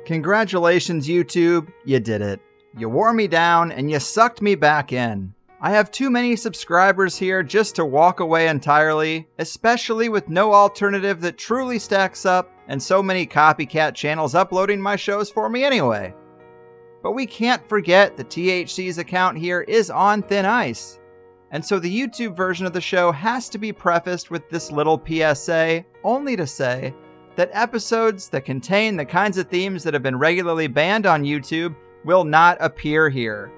Congratulations, YouTube, you did it. You wore me down and you sucked me back in. I have too many subscribers here just to walk away entirely, especially with no alternative that truly stacks up and so many copycat channels uploading my shows for me anyway. But we can't forget that THC's account here is on thin ice. And so the YouTube version of the show has to be prefaced with this little PSA, only to say that episodes that contain the kinds of themes that have been regularly banned on YouTube will not appear here.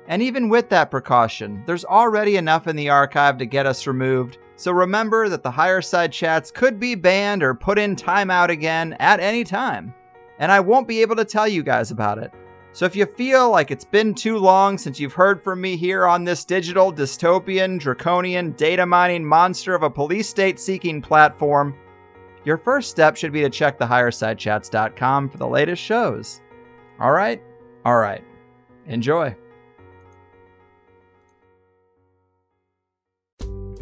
And even with that precaution, there's already enough in the archive to get us removed, so remember that the higher side chats could be banned or put in timeout again at any time. And I won't be able to tell you guys about it. So if you feel like it's been too long since you've heard from me here on this digital, dystopian, draconian, data mining monster of a police state seeking platform, your first step should be to check the highersidechats.com for the latest shows. Alright? Alright. Enjoy.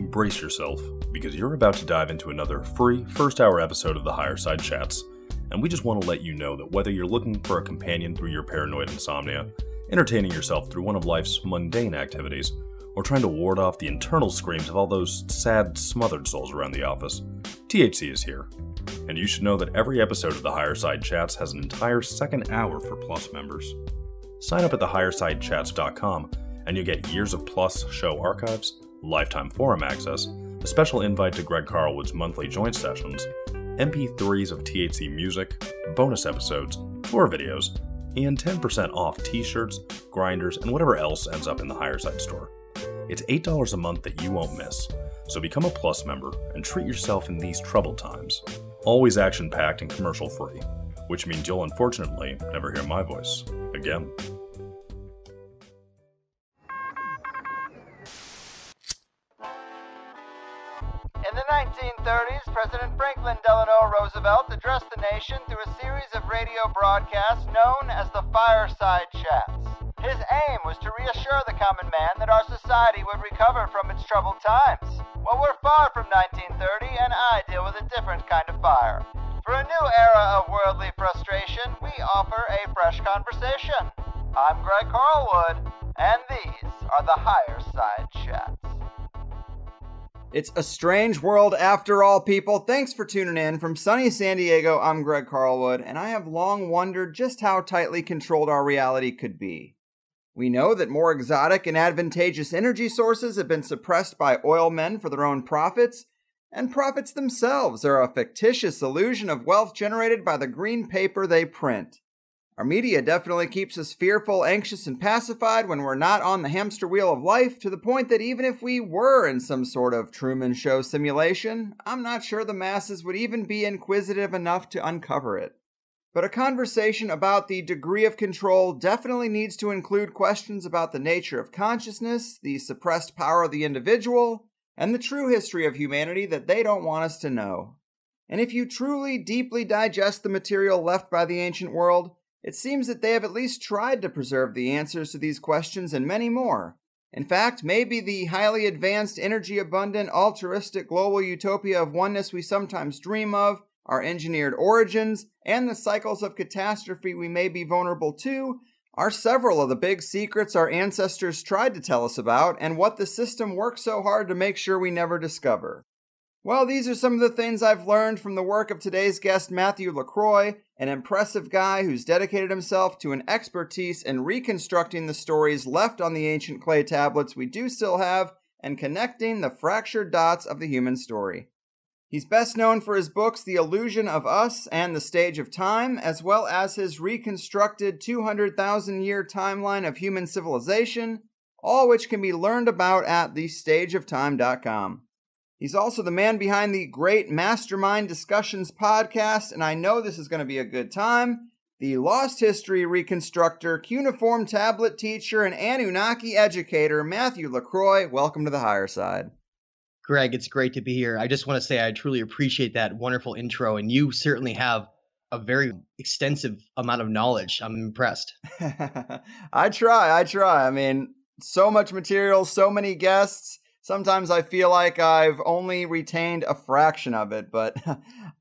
Brace yourself, because you're about to dive into another free first-hour episode of the Higher Side Chats, and we just want to let you know that whether you're looking for a companion through your paranoid insomnia, entertaining yourself through one of life's mundane activities, or trying to ward off the internal screams of all those sad, smothered souls around the office, THC is here. And you should know that every episode of the Higher Side Chats has an entire second hour for Plus members. Sign up at thehighersidechats.com, and you'll get years of Plus show archives, lifetime forum access, a special invite to Greg Carlwood's monthly joint sessions, MP3s of THC music, bonus episodes, tour videos, and 10% off t-shirts, grinders, and whatever else ends up in the Higher Side store. It's $8 a month that you won't miss, so become a Plus member and treat yourself in these troubled times. Always action-packed and commercial-free, which means you'll unfortunately never hear my voice again. In the 1930s, President Franklin Delano Roosevelt addressed the nation through a series of radio broadcasts known as the Fireside Chats. His aim was to reassure the common man that our society would recover from its troubled times. Well, we're far from 1930, and I deal with a different kind of fire. For a new era of worldly frustration, we offer a fresh conversation. I'm Greg Carlwood, and these are the Higher Side Chats. It's a strange world after all, people. Thanks for tuning in. From sunny San Diego, I'm Greg Carlwood, and I have long wondered just how tightly controlled our reality could be. We know that more exotic and advantageous energy sources have been suppressed by oil men for their own profits, and profits themselves are a fictitious illusion of wealth generated by the green paper they print. Our media definitely keeps us fearful, anxious, and pacified when we're not on the hamster wheel of life, to the point that even if we were in some sort of Truman Show simulation, I'm not sure the masses would even be inquisitive enough to uncover it. But a conversation about the degree of control definitely needs to include questions about the nature of consciousness, the suppressed power of the individual, and the true history of humanity that they don't want us to know. And if you truly, deeply digest the material left by the ancient world, it seems that they have at least tried to preserve the answers to these questions and many more. In fact, maybe the highly advanced, energy-abundant, altruistic global utopia of oneness we sometimes dream of, our engineered origins, and the cycles of catastrophe we may be vulnerable to, are several of the big secrets our ancestors tried to tell us about, and what the system works so hard to make sure we never discover. Well, these are some of the things I've learned from the work of today's guest, Matthew LaCroix, an impressive guy who's dedicated himself to an expertise in reconstructing the stories left on the ancient clay tablets we do still have, and connecting the fractured dots of the human story. He's best known for his books The Illusion of Us and The Stage of Time, as well as his reconstructed 200,000-year timeline of human civilization, all which can be learned about at thestageoftime.com. He's also the man behind the Great Mastermind Discussions podcast, and I know this is going to be a good time. The Lost History reconstructor, cuneiform tablet teacher, and Anunnaki educator, Matthew LaCroix. Welcome to the Higher Side. Greg, it's great to be here. I just want to say I truly appreciate that wonderful intro, and you certainly have a very extensive amount of knowledge. I'm impressed. I try. I mean, so much material, so many guests. Sometimes I feel like I've only retained a fraction of it, but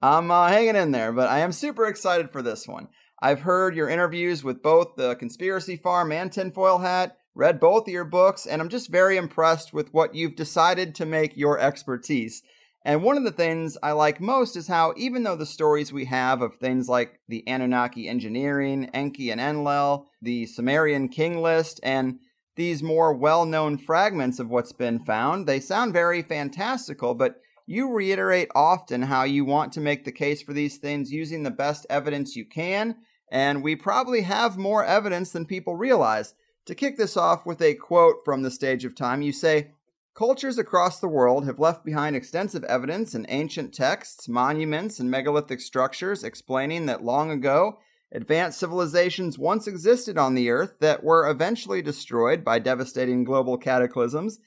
I'm hanging in there. But I am super excited for this one. I've heard your interviews with both the Conspiracy Farm and Tinfoil Hat, read both of your books, and I'm just very impressed with what you've decided to make your expertise. And one of the things I like most is how, even though the stories we have of things like the Anunnaki engineering, Enki and Enlil, the Sumerian king list, and these more well-known fragments of what's been found, they sound very fantastical, but you reiterate often how you want to make the case for these things using the best evidence you can, and we probably have more evidence than people realize. To kick this off with a quote from The Stage of Time, you say, "Cultures across the world have left behind extensive evidence in ancient texts, monuments, and megalithic structures explaining that long ago, advanced civilizations once existed on the Earth that were eventually destroyed by devastating global cataclysms.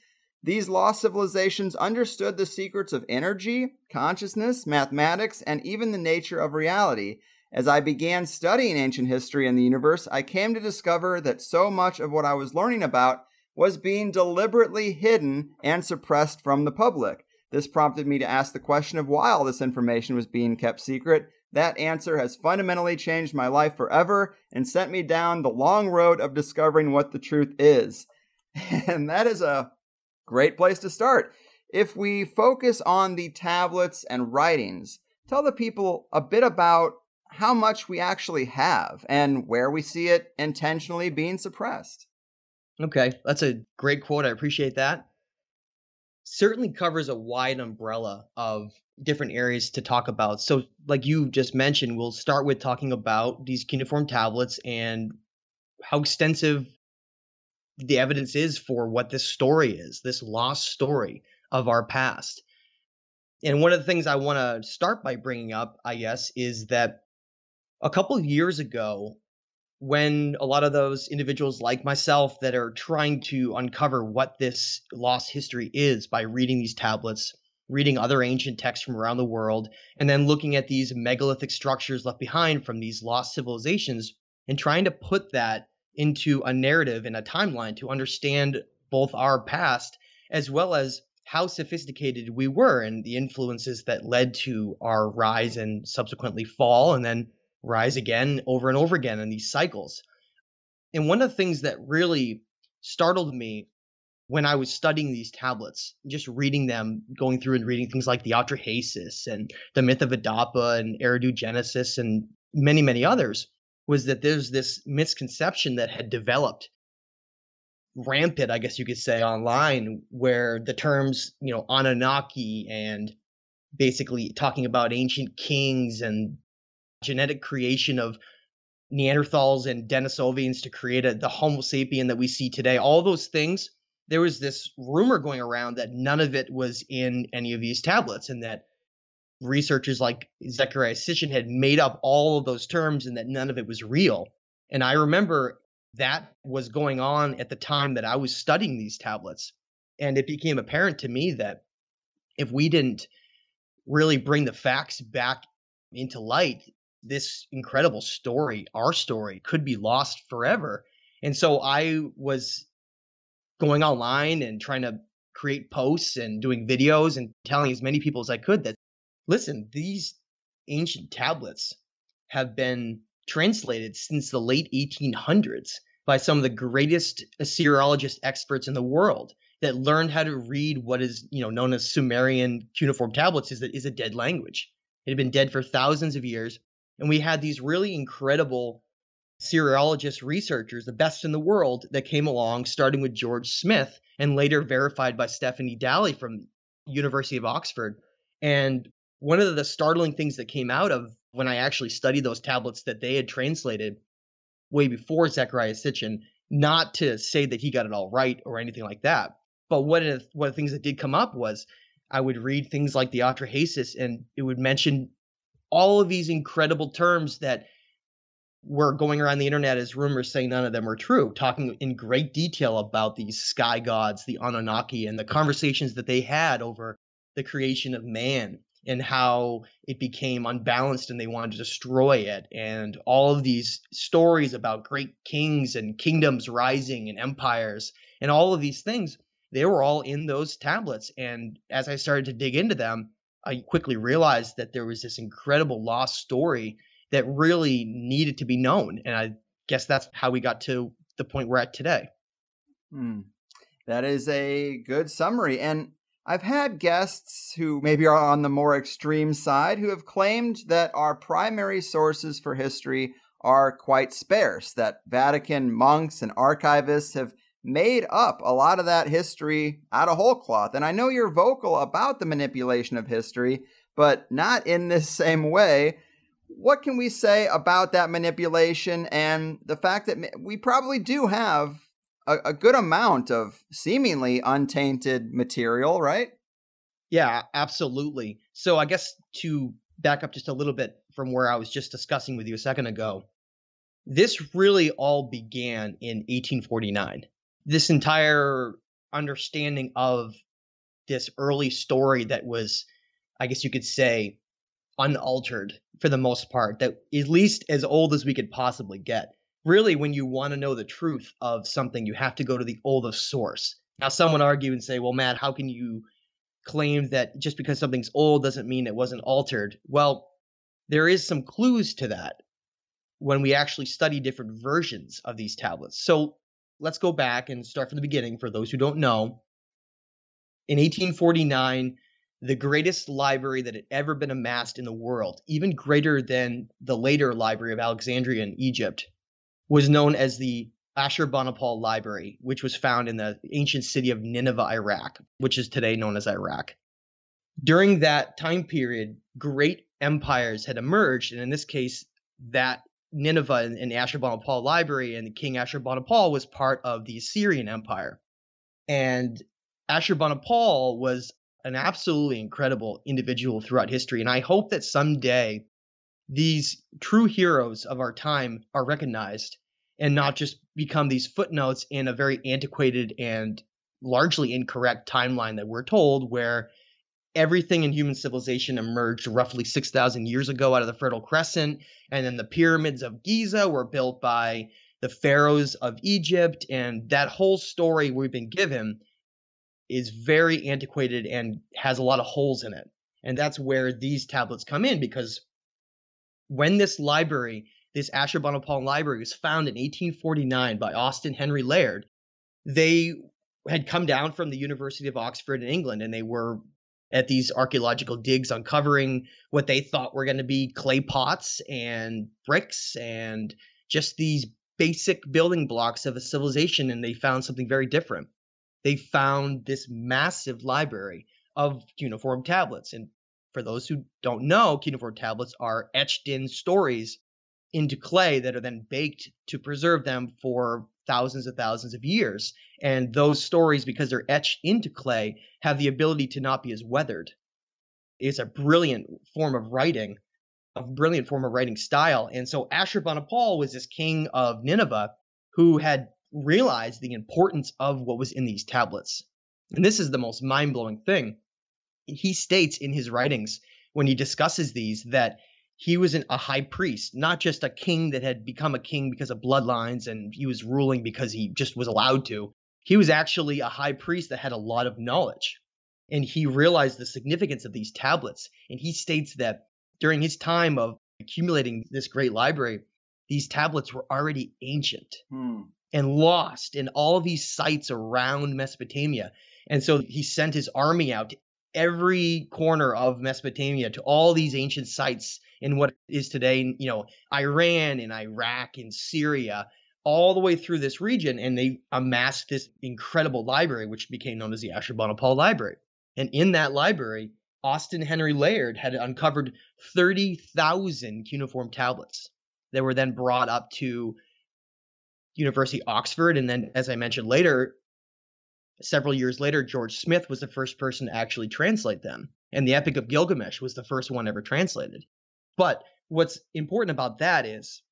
These lost civilizations understood the secrets of energy, consciousness, mathematics, and even the nature of reality. As I began studying ancient history and the universe, I came to discover that so much of what I was learning about was being deliberately hidden and suppressed from the public. This prompted me to ask the question of why all this information was being kept secret. That answer has fundamentally changed my life forever and sent me down the long road of discovering what the truth is." And that is a great place to start. If we focus on the tablets and writings, tell the people a bit about how much we actually have and where we see it intentionally being suppressed. Okay, that's a great quote. I appreciate that. Certainly covers a wide umbrella of different areas to talk about. So, like you just mentioned, we'll start with talking about these cuneiform tablets and how extensive the evidence is for what this story is, this lost story of our past. And one of the things I want to start by bringing up, I guess, is that a couple of years ago, when a lot of those individuals like myself that are trying to uncover what this lost history is by reading these tablets, reading other ancient texts from around the world, and then looking at these megalithic structures left behind from these lost civilizations and trying to put that into a narrative and a timeline to understand both our past as well as how sophisticated we were and the influences that led to our rise and subsequently fall and then rise again over and over again in these cycles. And one of the things that really startled me when I was studying these tablets, just reading them, going through and reading things like the Atrahasis and the myth of Adapa and Eridu-Genesis and many, many others, was that there's this misconception that had developed rampant, I guess you could say, online, where the terms, Anunnaki and basically talking about ancient kings and genetic creation of Neanderthals and Denisovians to create the Homo sapien that we see today, all those things, there was this rumor going around that none of it was in any of these tablets and that researchers like Zechariah Sitchin had made up all of those terms and that none of it was real. And I remember that was going on at the time that I was studying these tablets. And it became apparent to me that if we didn't really bring the facts back into light, this incredible story, our story, could be lost forever. And so I was going online and trying to create posts and doing videos and telling as many people as I could that, listen, these ancient tablets have been translated since the late 1800s by some of the greatest Assyriologist experts in the world that learned how to read what is known as Sumerian cuneiform tablets is a dead language. It had been dead for thousands of years. And we had these really incredible Assyriologist researchers, the best in the world, that came along, starting with George Smith and later verified by Stephanie Dalley from University of Oxford. And one of the startling things that came out of when I actually studied those tablets that they had translated way before Zechariah Sitchin, not to say that he got it all right or anything like that, but one of the things that did come up was I would read things like the Atrahasis and it would mention all of these incredible terms that were going around the internet as rumors saying none of them were true, talking in great detail about these sky gods, the Anunnaki, and the conversations that they had over the creation of man and how it became unbalanced and they wanted to destroy it, and all of these stories about great kings and kingdoms rising and empires and all of these things, they were all in those tablets. And as I started to dig into them, I quickly realized that there was this incredible lost story that really needed to be known. And I guess that's how we got to the point we're at today. That is a good summary. And I've had guests who maybe are on the more extreme side who have claimed that our primary sources for history are quite sparse, that Vatican monks and archivists have made up a lot of that history out of whole cloth. And I know you're vocal about the manipulation of history, but not in this same way. What can we say about that manipulation and the fact that we probably do have a good amount of seemingly untainted material, right? Yeah, absolutely. So I guess to back up just a little bit from where I was just discussing with you a second ago, this really all began in 1849. This entire understanding of this early story that was, I guess you could say, unaltered for the most part, that at least as old as we could possibly get. Really, when you want to know the truth of something, you have to go to the oldest source. Now, some would argue and say, well, Matt, how can you claim that just because something's old doesn't mean it wasn't altered? Well, there is some clues to that when we actually study different versions of these tablets. So let's go back and start from the beginning for those who don't know. In 1849, the greatest library that had ever been amassed in the world, even greater than the later Library of Alexandria in Egypt, was known as the Ashurbanipal Library, which was found in the ancient city of Nineveh, Iraq, which is today known as Iraq. During that time period, great empires had emerged, and in this case, that Nineveh and the Ashurbanipal Library and the King Ashurbanipal was part of the Assyrian Empire. And Ashurbanipal was an absolutely incredible individual throughout history, and I hope that someday these true heroes of our time are recognized and not just become these footnotes in a very antiquated and largely incorrect timeline that we're told, where everything in human civilization emerged roughly 6,000 years ago out of the Fertile Crescent, and then the pyramids of Giza were built by the pharaohs of Egypt, and that whole story we've been given is very antiquated and has a lot of holes in it. And that's where these tablets come in, because when this library, this Ashurbanipal library, was found in 1849 by Austin Henry Layard, they had come down from the University of Oxford in England, and they were at these archaeological digs uncovering what they thought were going to be clay pots and bricks and just these basic building blocks of a civilization, and they found something very different. They found this massive library of cuneiform tablets. And for those who don't know, cuneiform tablets are etched in stories into clay that are then baked to preserve them for thousands of years. And those stories, because they're etched into clay, have the ability to not be as weathered. It's a brilliant form of writing, a brilliant form of writing style. And so Ashurbanipal was this king of Nineveh who had realized the importance of what was in these tablets. And this is the most mind-blowing thing. He states in his writings, when he discusses these, that he was a high priest, not just a king that had become a king because of bloodlines and he was ruling because he just was allowed to. He was actually a high priest that had a lot of knowledge. And he realized the significance of these tablets. And he states that during his time of accumulating this great library, these tablets were already ancient and lost in all of these sites around Mesopotamia. And so he sent his army out to every corner of Mesopotamia, to all these ancient sites in what is today, Iran and Iraq and Syria, all the way through this region. And they amassed this incredible library, which became known as the Ashurbanipal Library. And in that library, Austin Henry Layard had uncovered 30,000 cuneiform tablets that were then brought up to University of Oxford. And then, as I mentioned later, several years later, George Smith was the first person to actually translate them. And the Epic of Gilgamesh was the first one ever translated. But what's important about that is,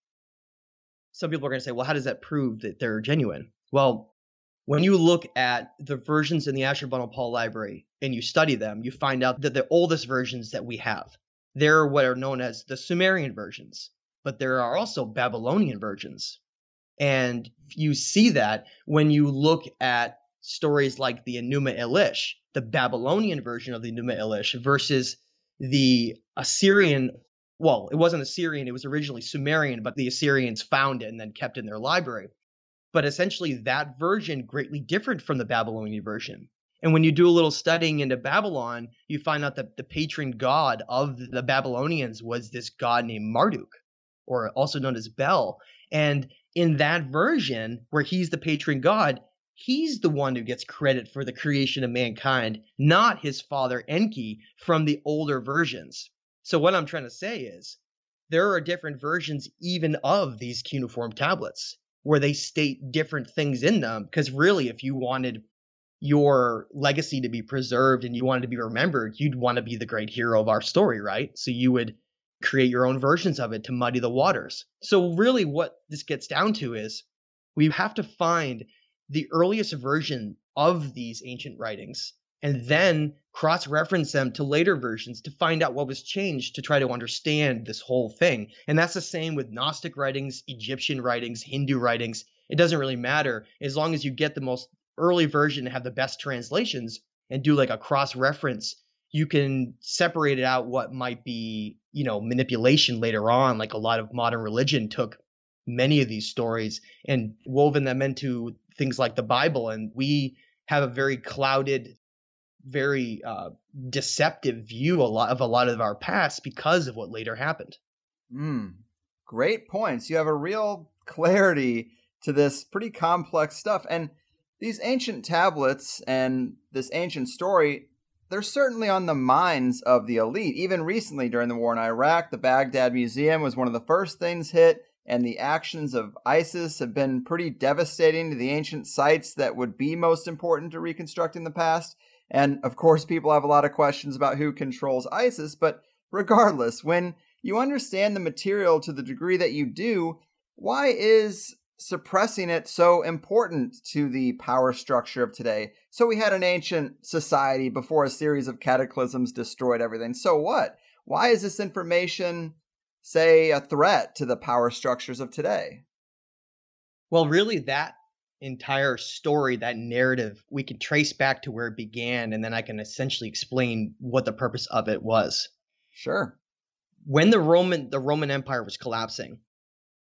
some people are going to say, well, how does that prove that they're genuine? Well, when you look at the versions in the Ashurbanipal library and you study them, you find out that the oldest versions that we have, they're what are known as the Sumerian versions, but there are also Babylonian versions. And you see that when you look at stories like the Enuma Elish, the Babylonian version of the Enuma Elish versus the Assyrian Well, it wasn't Assyrian, it was originally Sumerian, but the Assyrians found it and then kept it in their library. But essentially that version greatly differed from the Babylonian version. And when you do a little studying into Babylon, you find out that the patron god of the Babylonians was this god named Marduk, or also known as Bel. And in that version, where he's the patron god, he's the one who gets credit for the creation of mankind, not his father Enki from the older versions. So what I'm trying to say is there are different versions even of these cuneiform tablets where they state different things in them, because really, if you wanted your legacy to be preserved and you wanted to be remembered, you'd want to be the great hero of our story, right? So you would create your own versions of it to muddy the waters. So really what this gets down to is we have to find the earliest version of these ancient writings and then cross-reference them to later versions to find out what was changed to try to understand this whole thing. And that's the same with Gnostic writings, Egyptian writings, Hindu writings. It doesn't really matter as long as you get the most early version and have the best translations and do like a cross-reference. You can separate it out what might be, manipulation later on. Like a lot of modern religion took many of these stories and woven them into things like the Bible. And we have a very clouded, very deceptive view of a lot of our past because of what later happened. Great points. You have a real clarity to this pretty complex stuff. And these ancient tablets and this ancient story, they're certainly on the minds of the elite. Even recently during the war in Iraq, the Baghdad Museum was one of the first things hit, and the actions of ISIS have been pretty devastating to the ancient sites that would be most important to reconstructing the past. And of course, people have a lot of questions about who controls ISIS, but regardless, when you understand the material to the degree that you do, why is suppressing it so important to the power structure of today? So we had an ancient society before a series of cataclysms destroyed everything. So what? Why is this information, say, a threat to the power structures of today? Well, really, that entire story, that narrative, we can trace back to where it began, and then I can essentially explain what the purpose of it was. Sure. When the Roman Empire was collapsing,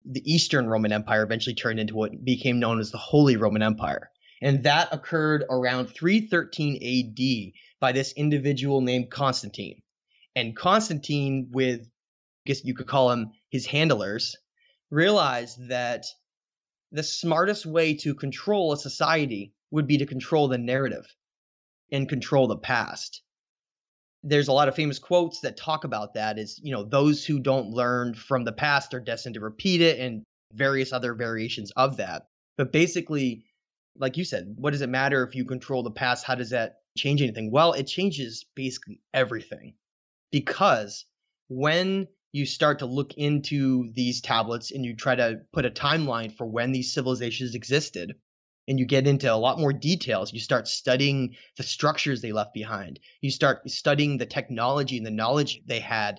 the Eastern Roman Empire eventually turned into what became known as the Holy Roman Empire. And that occurred around 313 AD by this individual named Constantine. And Constantine, with, I guess you could call him his handlers, realized that the smartest way to control a society would be to control the narrative and control the past. There's a lot of famous quotes that talk about that is, those who don't learn from the past are destined to repeat it, and various other variations of that. But basically, like you said, what does it matter if you control the past? How does that change anything? Well, it changes basically everything. Because when you start to look into these tablets and you try to put a timeline for when these civilizations existed, and you get into a lot more details, you start studying the structures they left behind. You start studying the technology and the knowledge they had,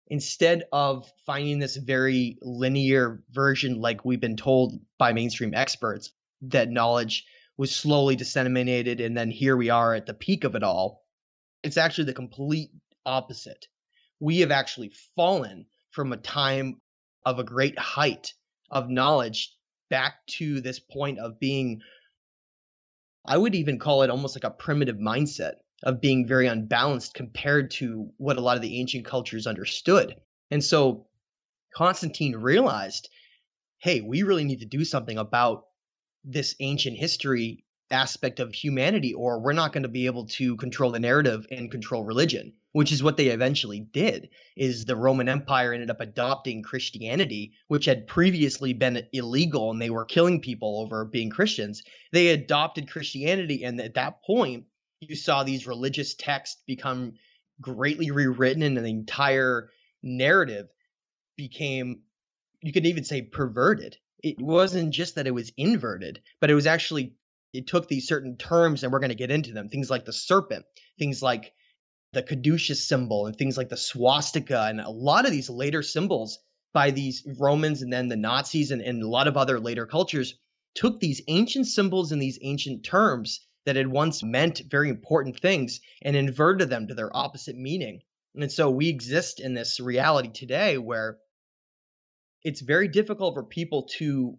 instead of finding this very linear version like we've been told by mainstream experts, that knowledge was slowly disseminated and then here we are at the peak of it all. It's actually the complete opposite. We have actually fallen from a time of a great height of knowledge back to this point of being, I would even call it almost like a primitive mindset of being very unbalanced compared to what a lot of the ancient cultures understood. And so Constantine realized, hey, we really need to do something about this ancient history aspect of humanity, or we're not going to be able to control the narrative and control religion, which is what they eventually did. Is the Roman Empire ended up adopting Christianity, which had previously been illegal and they were killing people over being Christians. They adopted Christianity, and at that point you saw these religious texts become greatly rewritten, and the entire narrative became, you could even say, perverted. It wasn't just that it was inverted, but it was actually, it took these certain terms, and we're going to get into them, things like the serpent, things like the caduceus symbol, and things like the swastika, and a lot of these later symbols by these Romans and then the Nazis and a lot of other later cultures took these ancient symbols and these ancient terms that had once meant very important things and inverted them to their opposite meaning. And so we exist in this reality today where it's very difficult for people to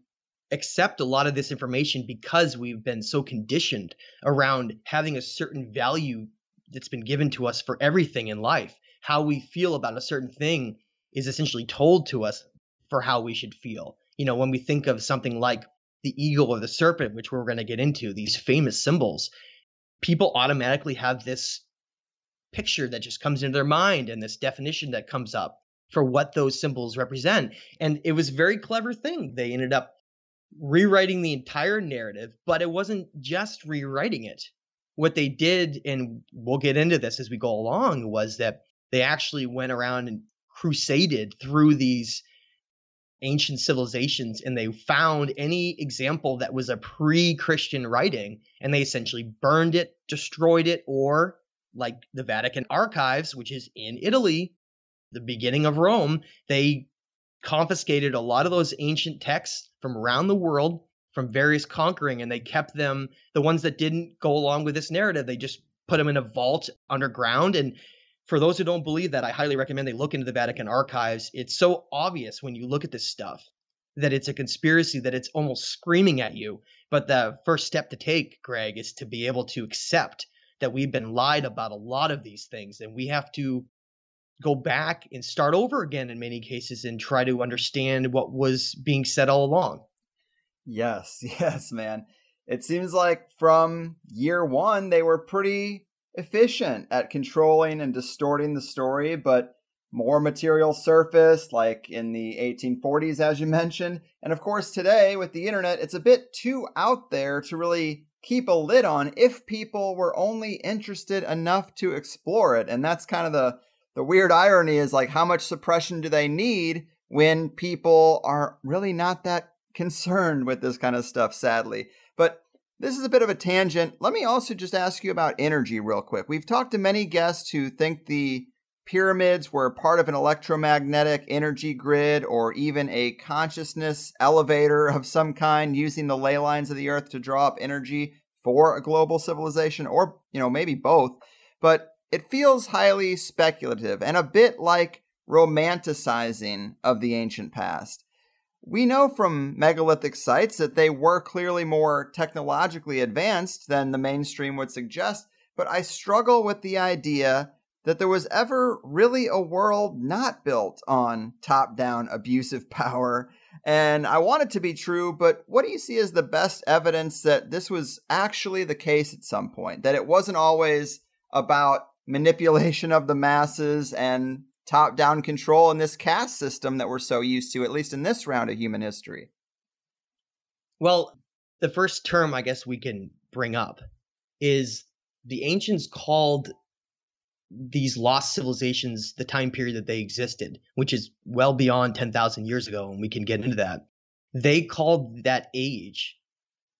accept a lot of this information because we've been so conditioned around having a certain value that's been given to us for everything in life. How we feel about a certain thing is essentially told to us for how we should feel. When we think of something like the eagle or the serpent, which we're going to get into, these famous symbols, people automatically have this picture that just comes into their mind and this definition that comes up for what those symbols represent. And it was a very clever thing. They ended up rewriting the entire narrative, but it wasn't just rewriting it. What they did, and we'll get into this as we go along, was that they actually went around and crusaded through these ancient civilizations, and they found any example that was a pre-Christian writing, and they essentially burned it, destroyed it, or like the Vatican archives, which is in Italy, the beginning of Rome, they confiscated a lot of those ancient texts from around the world, from various conquering, and they kept them, the ones that didn't go along with this narrative, they just put them in a vault underground. And for those who don't believe that, I highly recommend they look into the Vatican archives. It's so obvious when you look at this stuff that it's a conspiracy, that it's almost screaming at you. But the first step to take, Greg, is to be able to accept that we've been lied about a lot of these things, and we have to go back and start over again in many cases and try to understand what was being said all along. Yes, man. It seems like from year one, they were pretty efficient at controlling and distorting the story, but more material surfaced, like in the 1840s, as you mentioned. And of course, today with the internet, it's a bit too out there to really keep a lid on if people were only interested enough to explore it. And that's kind of the weird irony, is like, how much suppression do they need when people are really not that concerned with this kind of stuff, sadly. But this is a bit of a tangent. Let me also just ask you about energy real quick. We've talked to many guests who think the pyramids were part of an electromagnetic energy grid, or even a consciousness elevator of some kind, using the ley lines of the earth to draw up energy for a global civilization, or, maybe both. But it feels highly speculative and a bit like romanticizing of the ancient past. We know from megalithic sites that they were clearly more technologically advanced than the mainstream would suggest, but I struggle with the idea that there was ever really a world not built on top-down abusive power. And I want it to be true, but what do you see as the best evidence that this was actually the case at some point? That it wasn't always about manipulation of the masses and top-down control in this caste system that we're so used to, at least in this round of human history? Well, the first term I guess we can bring up is the ancients called these lost civilizations the time period that they existed, which is well beyond 10,000 years ago, and we can get into that. They called that age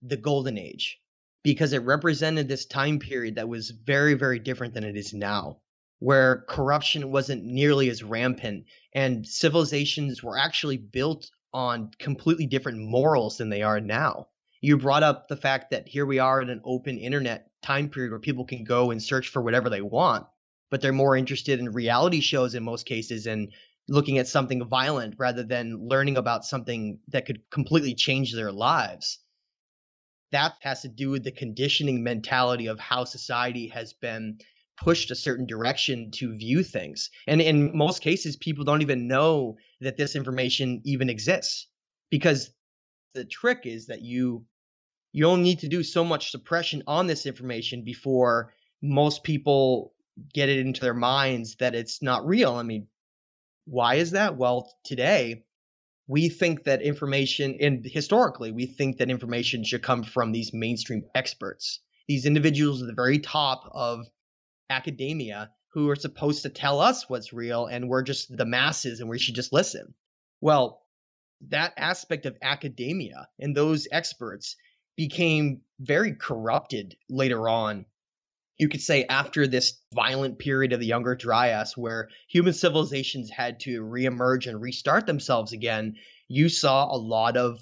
the Golden Age because it represented this time period that was very, very different than it is now, where corruption wasn't nearly as rampant and civilizations were actually built on completely different morals than they are now. You brought up the fact that here we are in an open internet time period where people can go and search for whatever they want, but they're more interested in reality shows in most cases and looking at something violent rather than learning about something that could completely change their lives. That has to do with the conditioning mentality of how society has been pushed a certain direction to view things. And in most cases, people don't even know that this information even exists, because the trick is that you only need to do so much suppression on this information before most people get it into their minds that it's not real. I mean, why is that? Well, today we think that information, and historically we think that information should come from these mainstream experts, these individuals at the very top of academia who are supposed to tell us what's real, and we're just the masses and we should just listen. Well, that aspect of academia and those experts became very corrupted later on. You could say after this violent period of the Younger Dryas, where human civilizations had to reemerge and restart themselves again, you saw a lot of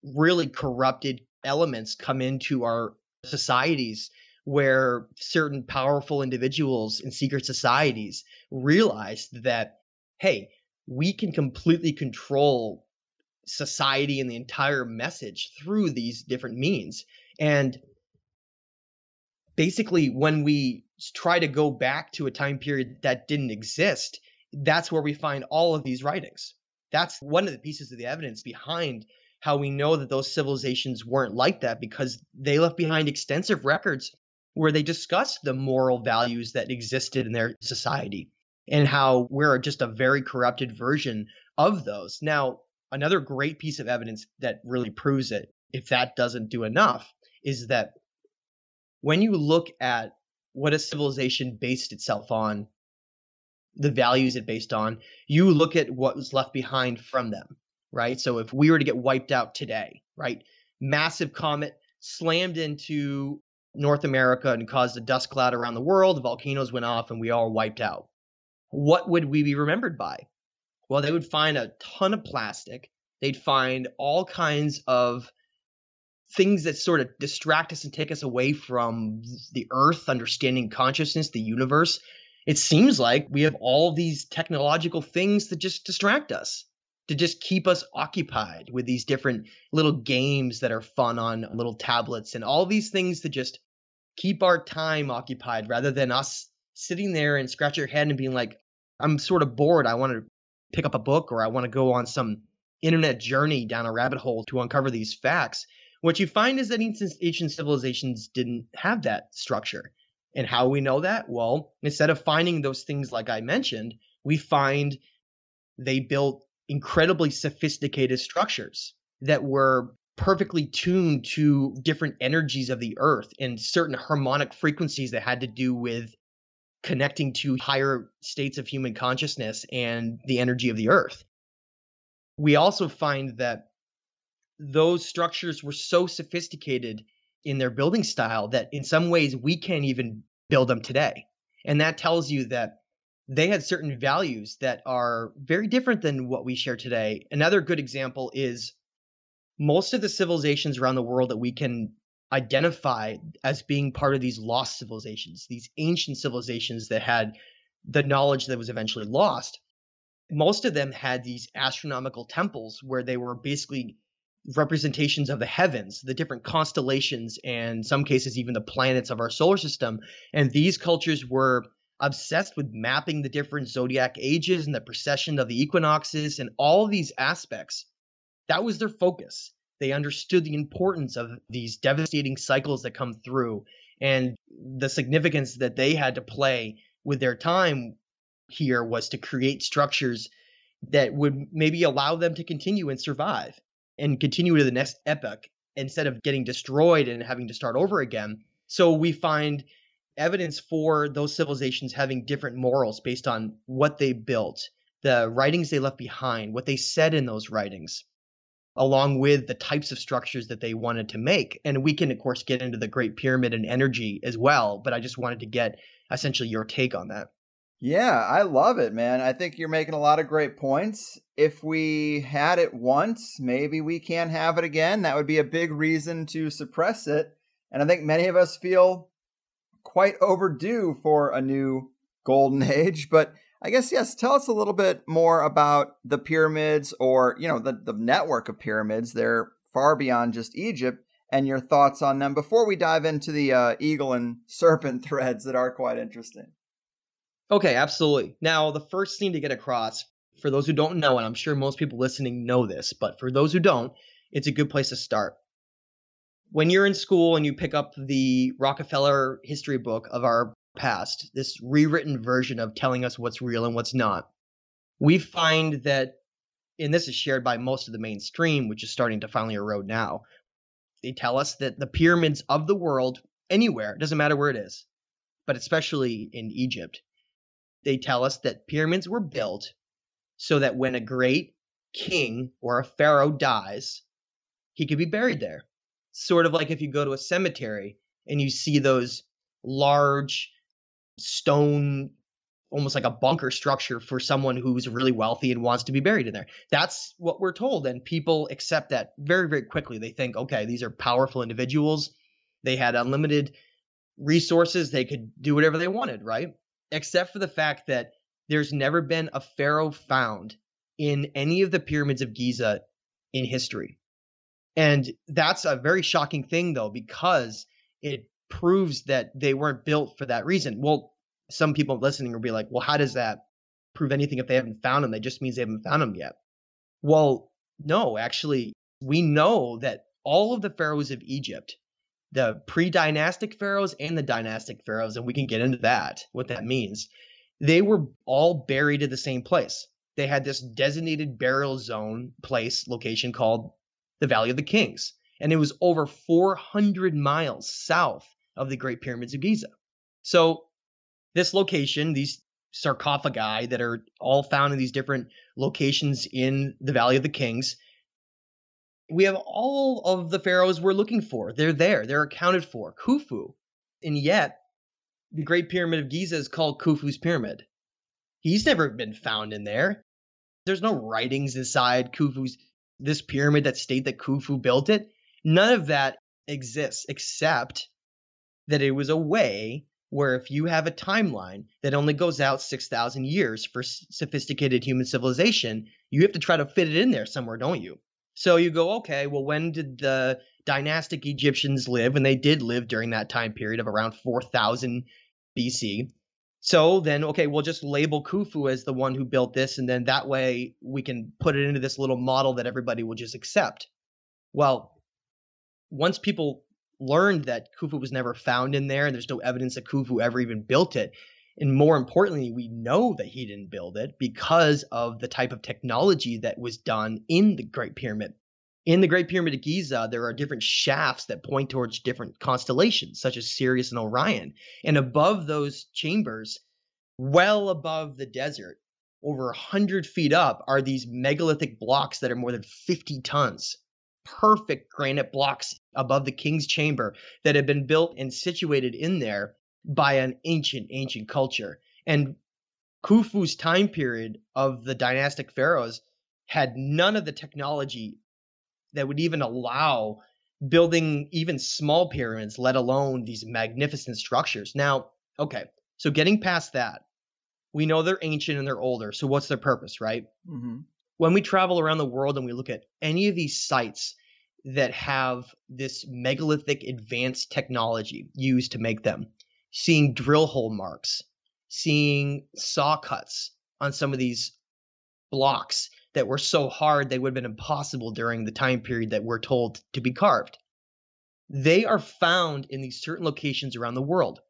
really corrupted elements come into our societies where certain powerful individuals in secret societies realized that, hey, we can completely control society and the entire message through these different means. And basically, when we try to go back to a time period that didn't exist, that's where we find all of these writings. That's one of the pieces of the evidence behind how we know that those civilizations weren't like that, because they left behind extensive records where they discuss the moral values that existed in their society and how we're just a very corrupted version of those. Now, another great piece of evidence that really proves it, if that doesn't do enough, is that when you look at what a civilization based itself on, the values it based on, you look at what was left behind from them, right? So if we were to get wiped out today, right? Massive comet slammed into North America and caused a dust cloud around the world, the volcanoes went off, and we all wiped out. What would we be remembered by? Well, they would find a ton of plastic. They'd find all kinds of things that sort of distract us and take us away from the earth, understanding consciousness, the universe. It seems like we have all these technological things that just distract us, to just keep us occupied with these different little games that are fun on little tablets and all these things that just keep our time occupied, rather than us sitting there and scratch your head and being like, I'm sort of bored. I want to pick up a book, or I want to go on some internet journey down a rabbit hole to uncover these facts. What you find is that ancient civilizations didn't have that structure. And how we know that? Well, instead of finding those things like I mentioned, we find they built incredibly sophisticated structures that were perfectly tuned to different energies of the earth and certain harmonic frequencies that had to do with connecting to higher states of human consciousness and the energy of the earth. We also find that those structures were so sophisticated in their building style that in some ways we can't even build them today. And that tells you that they had certain values that are very different than what we share today. Another good example is most of the civilizations around the world that we can identify as being part of these lost civilizations, these ancient civilizations that had the knowledge that was eventually lost, most of them had these astronomical temples where they were basically representations of the heavens, the different constellations, and in some cases even the planets of our solar system. And these cultures were obsessed with mapping the different zodiac ages and the precession of the equinoxes and all of these aspects. That was their focus. They understood the importance of these devastating cycles that come through and the significance that they had to play with their time here was to create structures that would maybe allow them to continue and survive and continue to the next epoch instead of getting destroyed and having to start over again. So we find evidence for those civilizations having different morals based on what they built, the writings they left behind, what they said in those writings, along with the types of structures that they wanted to make. And we can, of course, get into the Great Pyramid and energy as well, but I just wanted to get essentially your take on that. Yeah, I love it, man. I think you're making a lot of great points. If we had it once, maybe we can't have it again. That would be a big reason to suppress it. And I think many of us feel quite overdue for a new golden age. But I guess, yes, tell us a little bit more about the pyramids, or, the network of pyramids. They're far beyond just Egypt, and your thoughts on them before we dive into the eagle and serpent threads that are quite interesting. Okay, absolutely. Now, the first thing to get across, for those who don't know, and I'm sure most people listening know this, but for those who don't, it's a good place to start. When you're in school and you pick up the Rockefeller history book of our past, this rewritten version of telling us what's real and what's not, we find that, and this is shared by most of the mainstream, which is starting to finally erode now, they tell us that the pyramids of the world, anywhere, it doesn't matter where it is, but especially in Egypt, they tell us that pyramids were built so that when a great king or a pharaoh dies, he could be buried there. Sort of like if you go to a cemetery and you see those large stone, almost like a bunker structure for someone who's really wealthy and wants to be buried in there. That's what we're told. And people accept that very, very quickly. They think, okay, these are powerful individuals. They had unlimited resources, they could do whatever they wanted, right? Except for the fact that there's never been a pharaoh found in any of the pyramids of Giza in history. And that's a very shocking thing, though, because it proves that they weren't built for that reason. Well, some people listening will be like, well, how does that prove anything if they haven't found them? That just means they haven't found them yet. Well, no, actually, we know that all of the pharaohs of Egypt, the pre-dynastic pharaohs and the dynastic pharaohs, and we can get into that, what that means, they were all buried at the same place. They had this designated burial zone place location called the Valley of the Kings, and it was over 400 miles south of the Great Pyramids of Giza. So this location, these sarcophagi that are all found in these different locations in the Valley of the Kings, we have all of the pharaohs we're looking for. They're there. They're accounted for. Khufu. And yet, the Great Pyramid of Giza is called Khufu's Pyramid. He's never been found in there. There's no writings inside Khufu's, this pyramid that state that Khufu built it. None of that exists, except that it was a way where if you have a timeline that only goes out 6,000 years for sophisticated human civilization, you have to try to fit it in there somewhere, don't you? So you go, okay, well, when did the dynastic Egyptians live? And they did live during that time period of around 4,000 BC. So then, okay, we'll just label Khufu as the one who built this, and then that way we can put it into this little model that everybody will just accept. Well, once people learned that Khufu was never found in there, and there's no evidence that Khufu ever even built it, and more importantly, we know that he didn't build it because of the type of technology that was done in the Great Pyramid. In the Great Pyramid of Giza, there are different shafts that point towards different constellations, such as Sirius and Orion. And above those chambers, well above the desert, over 100 feet up, are these megalithic blocks that are more than 50 tons. Perfect granite blocks above the king's chamber that have been built and situated in there by an ancient culture. And Khufu's time period of the dynastic pharaohs had none of the technology that would even allow building even small pyramids, let alone these magnificent structures. Now, okay, so getting past that, we know they're ancient and they're older. So what's their purpose, right? Mm-hmm. When we travel around the world and we look at any of these sites that have this megalithic advanced technology used to make them, seeing drill hole marks, seeing saw cuts on some of these blocks that were so hard they would have been impossible during the time period that we're told to be carved. They are found in these certain locations around the world,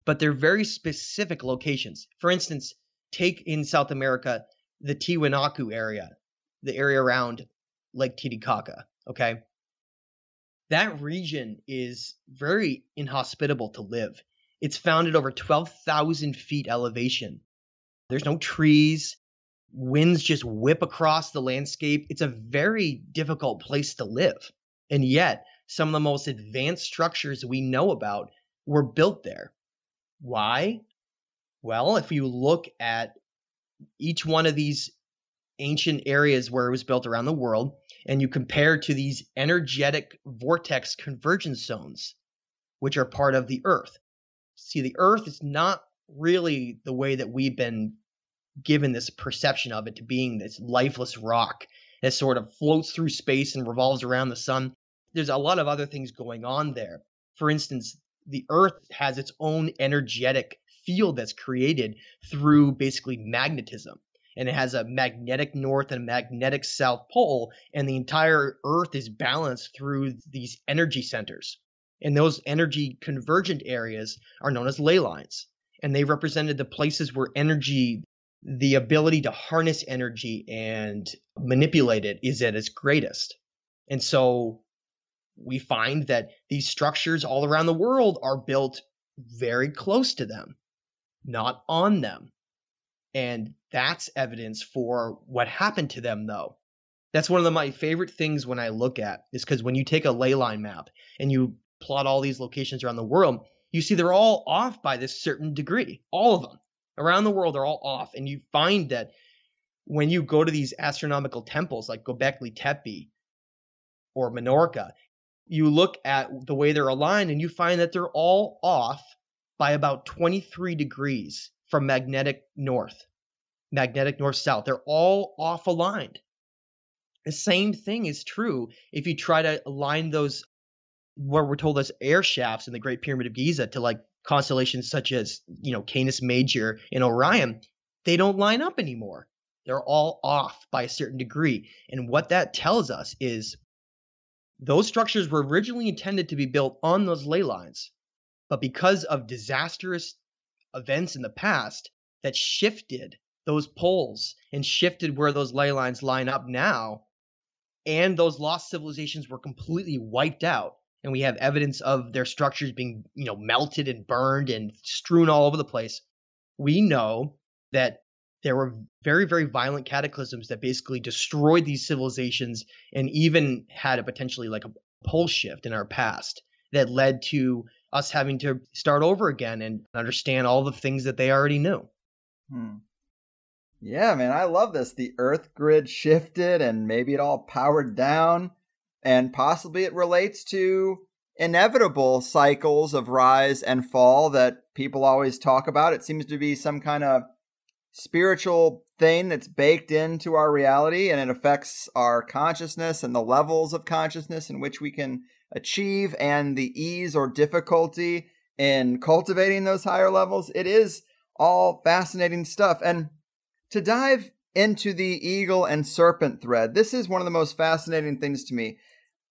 but they're very specific locations. For instance, take in South America, the Tiwanaku area, the area around Lake Titicaca, okay? That region is very inhospitable to live. It's found at over 12,000 feet elevation. There's no trees. Winds just whip across the landscape. It's a very difficult place to live. And yet, some of the most advanced structures we know about were built there. Why? Well, if you look at each one of these ancient areas where it was built around the world, and you compare to these energetic vortex convergence zones, which are part of the Earth. See, the Earth is not really the way that we've been given this perception of it to being this lifeless rock that sort of floats through space and revolves around the sun. There's a lot of other things going on there. For instance, the Earth has its own energetic field that's created through basically magnetism. And it has a magnetic north and a magnetic south pole, and the entire Earth is balanced through these energy centers. And those energy convergent areas are known as ley lines. And they represented the places where energy, the ability to harness energy and manipulate it, is at its greatest. And so we find that these structures all around the world are built very close to them, not on them. And that's evidence for what happened to them, though. That's one of my favorite things when I look at, is because when you take a ley line map and you plot all these locations around the world, you see they're all off by this certain degree. All of them around the world are all off. And you find that when you go to these astronomical temples like Göbekli Tepe or Menorca, you look at the way they're aligned and you find that they're all off by about 23 degrees from magnetic north-south. They're all off aligned. The same thing is true if you try to align those, where we're told as air shafts in the Great Pyramid of Giza, to like constellations such as, Canis Major and Orion. They don't line up anymore. They're all off by a certain degree. And what that tells us is those structures were originally intended to be built on those ley lines, but because of disastrous events in the past that shifted those poles and shifted where those ley lines line up now, and those lost civilizations were completely wiped out, and we have evidence of their structures being, melted and burned and strewn all over the place. We know that there were very, very violent cataclysms that basically destroyed these civilizations and even had a potentially like a pole shift in our past that led to us having to start over again and understand all the things that they already knew. Yeah, man, I love this. The Earth grid shifted and maybe it all powered down, and possibly it relates to inevitable cycles of rise and fall that people always talk about. It seems to be some kind of spiritual thing that's baked into our reality, and it affects our consciousness and the levels of consciousness in which we can achieve and the ease or difficulty in cultivating those higher levels. It is all fascinating stuff. And to dive into the eagle and serpent thread, this is one of the most fascinating things to me.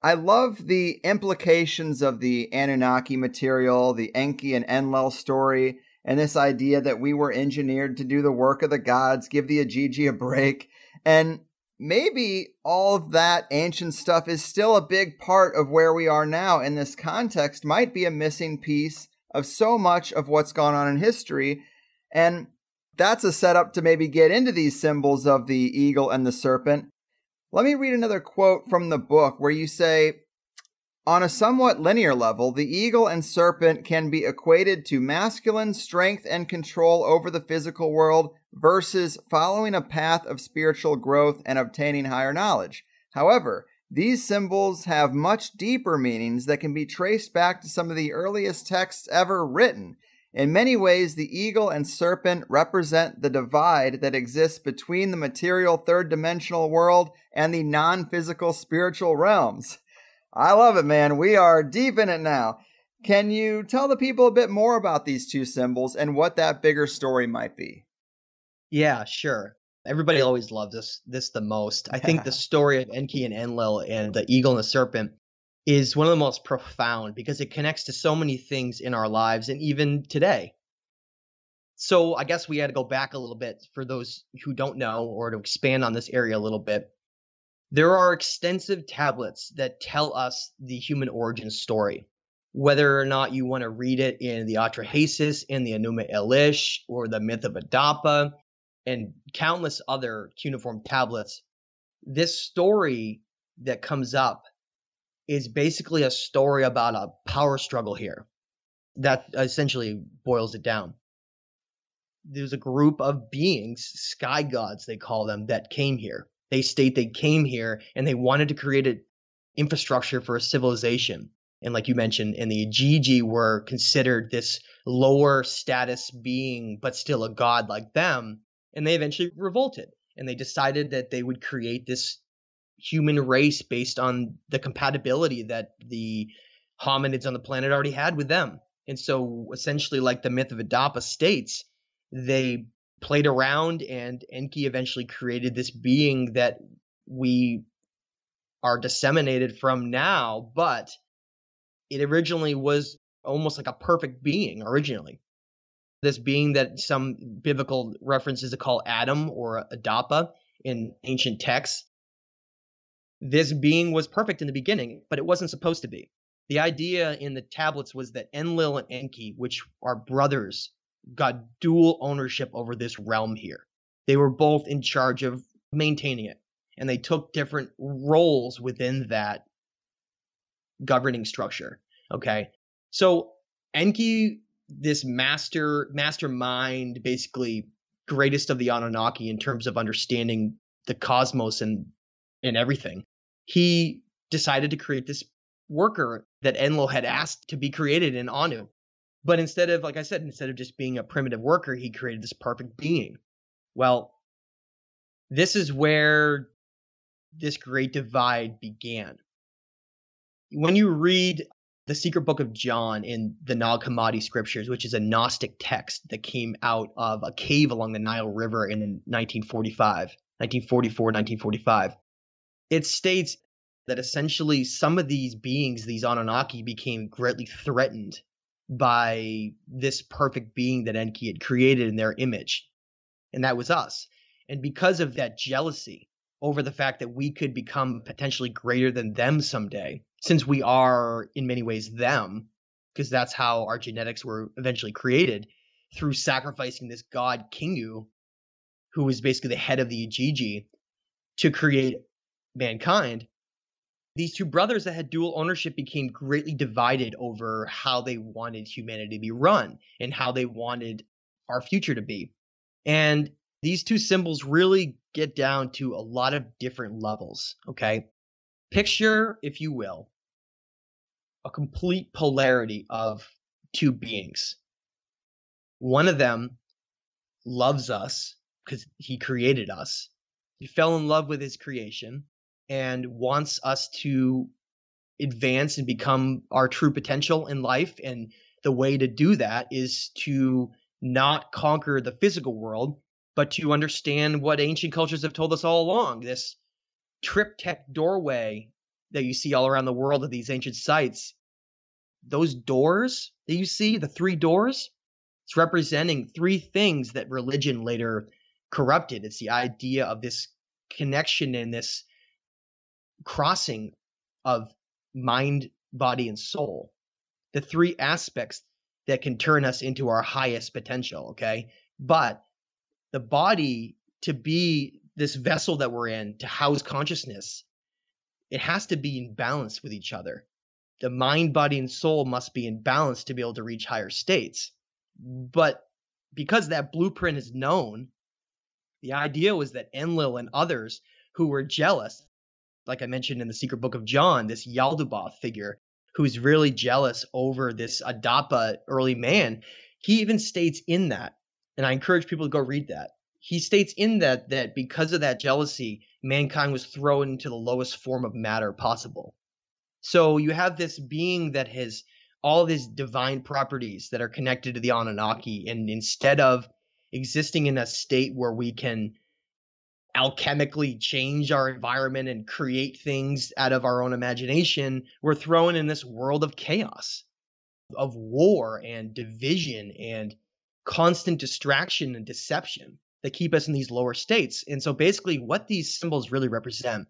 I love the implications of the Anunnaki material, the Enki and Enlil story, and this idea that we were engineered to do the work of the gods, give the Ajiji a break. And maybe all of that ancient stuff is still a big part of where we are now, and this context might be a missing piece of so much of what's gone on in history. And that's a setup to maybe get into these symbols of the eagle and the serpent. Let me read another quote from the book where you say, on a somewhat linear level, the eagle and serpent can be equated to masculine strength and control over the physical world versus following a path of spiritual growth and obtaining higher knowledge. However, these symbols have much deeper meanings that can be traced back to some of the earliest texts ever written. In many ways, the eagle and serpent represent the divide that exists between the material third-dimensional world and the non-physical spiritual realms. I love it, man. We are deep in it now. Can you tell the people a bit more about these two symbols and what that bigger story might be? Yeah, sure. Everybody always loves this the most. I think the story of Enki and Enlil and the eagle and the serpent is one of the most profound because it connects to so many things in our lives and even today. So I guess we had to go back a little bit for those who don't know, or to expand on this area a little bit. There are extensive tablets that tell us the human origin story. Whether or not you want to read it in the Atrahasis, in the Enuma Elish, or the Myth of Adapa, and countless other cuneiform tablets, this story that comes up is basically a story about a power struggle here. That essentially boils it down. There's a group of beings, sky gods they call them, that came here. They state they came here and they wanted to create an infrastructure for a civilization. And like you mentioned, and the Ajiji were considered this lower status being, but still a god like them. And they eventually revolted. And they decided that they would create this human race based on the compatibility that the hominids on the planet already had with them. And so essentially, like the Myth of Adapa states, they played around and Enki eventually created this being that we are disseminated from now, but it originally was almost like a perfect being originally. This being that some biblical references to call Adam or Adapa in ancient texts. This being was perfect in the beginning, but it wasn't supposed to be. The idea in the tablets was that Enlil and Enki, which are brothers, got dual ownership over this realm here. They were both in charge of maintaining it, and they took different roles within that governing structure. Okay, so Enki, this mastermind, basically greatest of the Anunnaki in terms of understanding the cosmos and everything, he decided to create this worker that Enlil had asked to be created in Anu. But instead of, like I said, instead of just being a primitive worker, he created this perfect being. Well, this is where this great divide began. When you read the Secret Book of John in the Nag Hammadi scriptures, which is a Gnostic text that came out of a cave along the Nile River in 1945, it states that essentially some of these beings, these Anunnaki, became greatly threatened by this perfect being that Enki had created in their image, and that was us. And because of that jealousy over the fact that we could become potentially greater than them someday, since we are in many ways them, because that's how our genetics were eventually created, through sacrificing this god Kingu, who was basically the head of the Igigi, to create mankind, these two brothers that had dual ownership became greatly divided over how they wanted humanity to be run and how they wanted our future to be. And these two symbols really get down to a lot of different levels, okay? Picture, if you will, a complete polarity of two beings. One of them loves us because he created us. He fell in love with his creation and wants us to advance and become our true potential in life. And the way to do that is to not conquer the physical world, but to understand what ancient cultures have told us all along. This triptych doorway that you see all around the world of these ancient sites, those doors that you see, the three doors, it's representing three things that religion later corrupted. It's the idea of this connection and this crossing of mind, body, and soul. The three aspects that can turn us into our highest potential, okay? But the body, to be this vessel that we're in, to house consciousness, it has to be in balance with each other. The mind, body, and soul must be in balance to be able to reach higher states. But because that blueprint is known, the idea was that Enlil and others who were jealous, like I mentioned in the Secret Book of John, this Yaldabaoth figure who's really jealous over this Adapa early man, he even states in that, and I encourage people to go read that. He states in that because of that jealousy, mankind was thrown into the lowest form of matter possible. So you have this being that has all these divine properties that are connected to the Anunnaki, and instead of existing in a state where we can alchemically change our environment and create things out of our own imagination, we're thrown in this world of chaos, of war and division and constant distraction and deception that keep us in these lower states. And so basically what these symbols really represent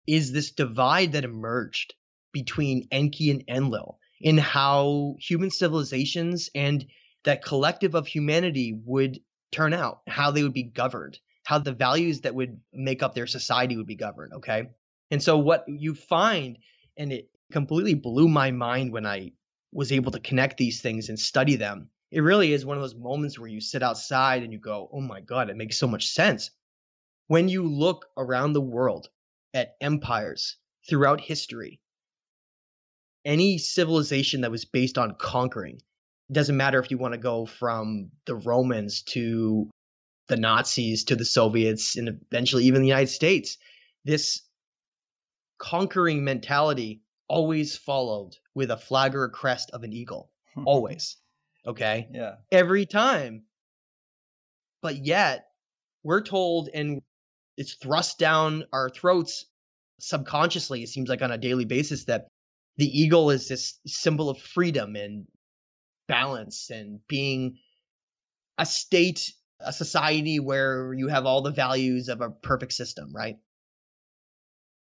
is this divide that emerged between Enki and Enlil in how human civilizations and that collective of humanity would turn out, how they would be governed, how the values that would make up their society would be governed, okay? And so what you find, and it completely blew my mind when I was able to connect these things and study them, it really is one of those moments where you sit outside and you go, oh my God, it makes so much sense. When you look around the world at empires throughout history, any civilization that was based on conquering, it doesn't matter if you want to go from the Romans to the Nazis to the Soviets and eventually even the United States, this conquering mentality always followed with a flag or a crest of an eagle. Always. Okay? Yeah. Every time. But yet, we're told, and it's thrust down our throats subconsciously, it seems like on a daily basis, that the eagle is this symbol of freedom and balance and being a state, a society where you have all the values of a perfect system, right?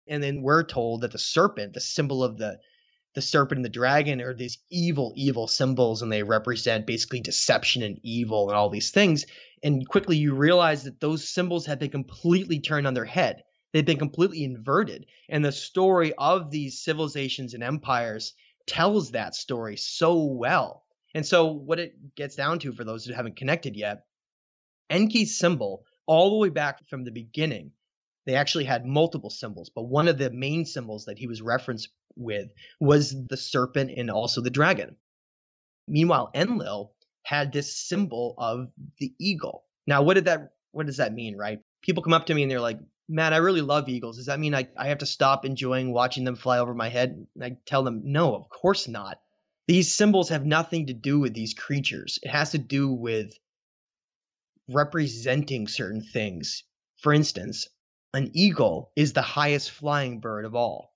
And then we're told that the serpent, the symbol of the serpent and the dragon, are these evil, evil symbols, and they represent basically deception and evil and all these things. And quickly you realize that those symbols have been completely turned on their head. They've been completely inverted. And the story of these civilizations and empires tells that story so well. And so what it gets down to, for those who haven't connected yet, Enki's symbol, all the way back from the beginning, they actually had multiple symbols, but one of the main symbols that he was referenced with was the serpent and also the dragon. Meanwhile, Enlil had this symbol of the eagle. Now, what does that mean, right? People come up to me and they're like, man, I really love eagles. Does that mean I have to stop enjoying watching them fly over my head? And I tell them, no, of course not. These symbols have nothing to do with these creatures. It has to do with representing certain things. For instance, an eagle is the highest flying bird of all,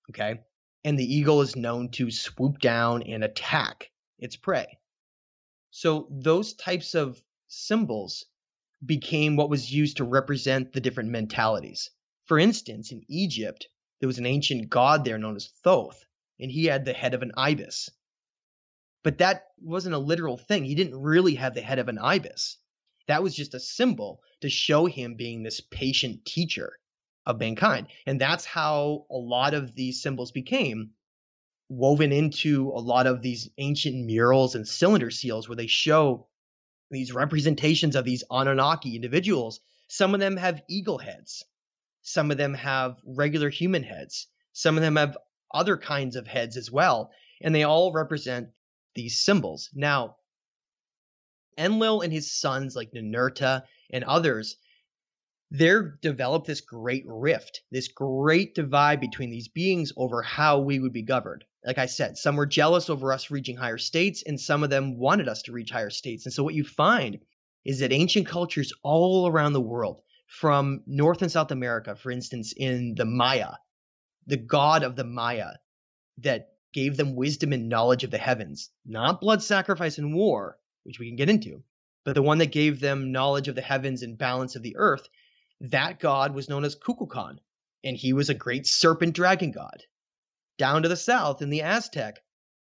okay? And the eagle is known to swoop down and attack its prey. So those types of symbols became what was used to represent the different mentalities. For instance, in Egypt, there was an ancient god there known as Thoth, and he had the head of an ibis. But that wasn't a literal thing. He didn't really have the head of an ibis. That was just a symbol to show him being this patient teacher of mankind. And that's how a lot of these symbols became woven into a lot of these ancient murals and cylinder seals where they show these representations of these Anunnaki individuals. Some of them have eagle heads. Some of them have regular human heads. Some of them have other kinds of heads as well. And they all represent these symbols. Now, Enlil and his sons like Ninurta and others, they're developed this great rift, this great divide between these beings over how we would be governed. Like I said, some were jealous over us reaching higher states, and some of them wanted us to reach higher states. And so what you find is that ancient cultures all around the world, from North and South America, for instance, in the Maya, the god of the Maya that gave them wisdom and knowledge of the heavens, not blood sacrifice and war, which we can get into, but the one that gave them knowledge of the heavens and balance of the earth, that god was known as Kukulkan, and he was a great serpent dragon god. Down to the south in the Aztec,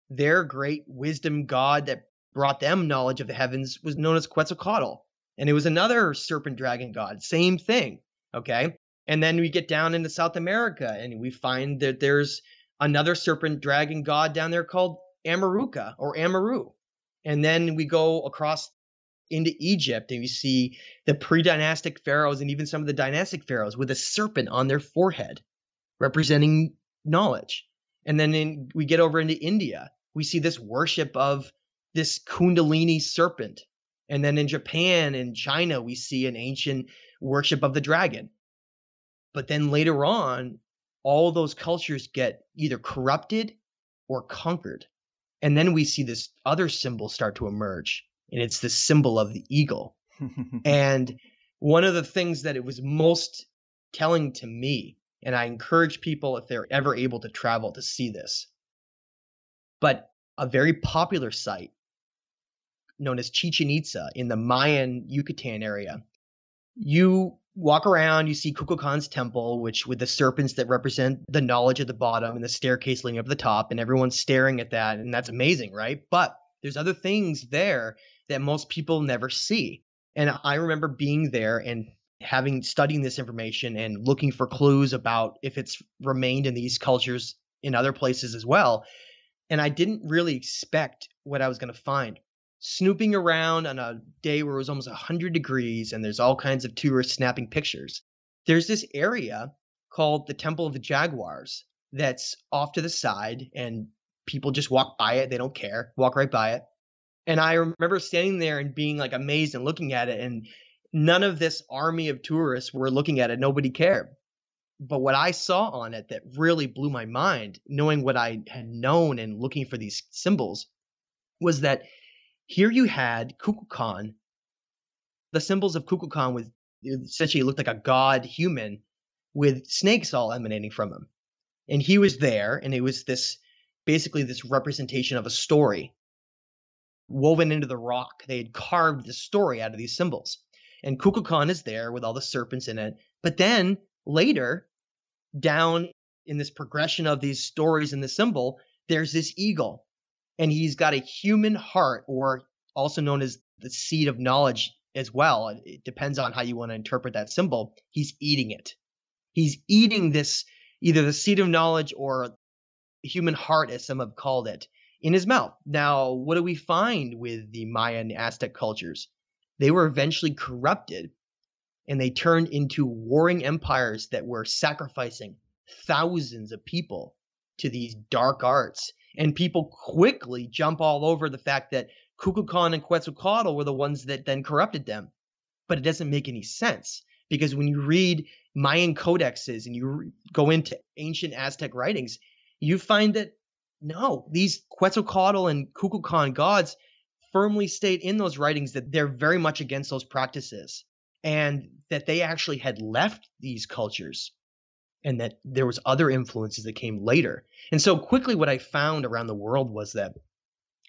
their great wisdom god that brought them knowledge of the heavens was known as Quetzalcoatl, and it was another serpent dragon god, same thing, okay? And then we get down into South America, and we find that there's another serpent dragon god down there called Amaruka or Amaru. And then we go across into Egypt, and we see the pre-dynastic pharaohs and even some of the dynastic pharaohs with a serpent on their forehead, representing knowledge. And then we get over into India, we see this worship of this Kundalini serpent. And then in Japan and China, we see an ancient worship of the dragon. But then later on, all those cultures get either corrupted or conquered. And then we see this other symbol start to emerge, and it's the symbol of the eagle. And one of the things that it was most telling to me, and I encourage people if they're ever able to travel to see this, but a very popular site known as Chichen Itza in the Mayan Yucatan area, you walk around, you see Kukulkan's temple, which with the serpents that represent the knowledge at the bottom and the staircase leading up to the top, and everyone's staring at that, and that's amazing, right? But there's other things there that most people never see. And I remember being there and studying this information and looking for clues about if it's remained in these cultures in other places as well. And I didn't really expect what I was going to find. Snooping around on a day where it was almost 100 degrees and there's all kinds of tourists snapping pictures, there's this area called the Temple of the Jaguars that's off to the side, and people just walk by it. They don't care, walk right by it. And I remember standing there and being like amazed and looking at it, and none of this army of tourists were looking at it. Nobody cared. But what I saw on it that really blew my mind, knowing what I had known and looking for these symbols, was that here you had Kukulkan. The symbols of Kukulkan was essentially looked like a god human with snakes all emanating from him. And he was there, and it was basically this representation of a story woven into the rock. They had carved the story out of these symbols. And Kukulkan is there with all the serpents in it. But then later, down in this progression of these stories and the symbol, there's this eagle. And he's got a human heart, or also known as the seed of knowledge as well. It depends on how you want to interpret that symbol. He's eating it. He's eating this, either the seed of knowledge or human heart, as some have called it, in his mouth. Now, what do we find with the Mayan Aztec cultures? They were eventually corrupted, and they turned into warring empires that were sacrificing thousands of people to these dark arts. And people quickly jump all over the fact that Kukulkan and Quetzalcoatl were the ones that then corrupted them. But it doesn't make any sense, because when you read Mayan codexes and you go into ancient Aztec writings, you find that no, these Quetzalcoatl and Kukulkan gods firmly state in those writings that they're very much against those practices, and that they actually had left these cultures, and that there was other influences that came later. And so quickly what I found around the world was that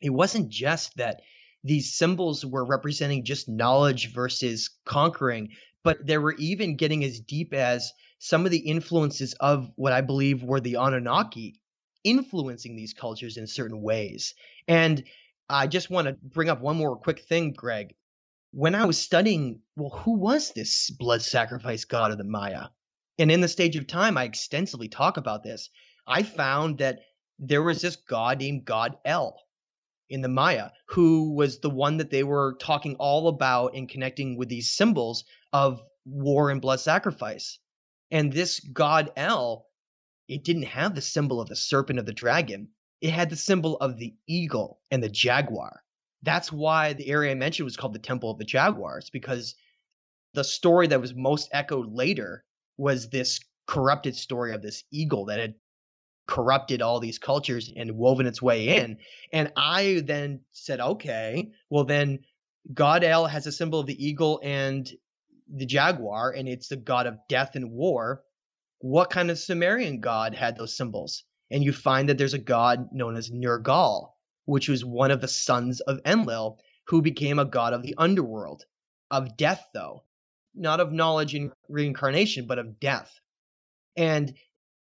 it wasn't just that these symbols were representing just knowledge versus conquering, but they were even getting as deep as some of the influences of what I believe were the Anunnaki influencing these cultures in certain ways. And I just want to bring up one more quick thing, Greg. When I was studying, well, who was this blood sacrifice god of the Maya? And in the Stage of Time, I extensively talk about this. I found that there was this god named God El in the Maya, who was the one that they were talking all about and connecting with these symbols of war and blood sacrifice. And this God El, it didn't have the symbol of the serpent or the dragon. It had the symbol of the eagle and the jaguar. That's why the area I mentioned was called the Temple of the Jaguars, because the story that was most echoed later was this corrupted story of this eagle that had corrupted all these cultures and woven its way in. And I then said, okay, well then God El has a symbol of the eagle and the jaguar, and it's the god of death and war. What kind of Sumerian god had those symbols? And you find that there's a god known as Nergal, which was one of the sons of Enlil, who became a god of the underworld, of death though, not of knowledge and reincarnation, but of death. And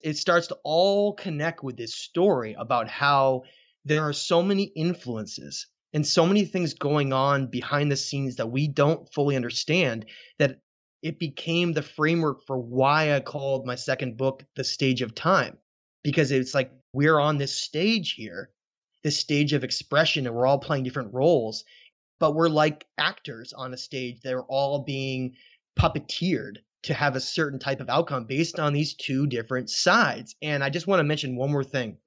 it starts to all connect with this story about how there are so many influences and so many things going on behind the scenes that we don't fully understand, that it became the framework for why I called my second book The Stage of Time. Because it's like we're on this stage here, this stage of expression, and we're all playing different roles, but we're like actors on a stage. They're all being puppeteered to have a certain type of outcome based on these two different sides. And I just want to mention one more thing.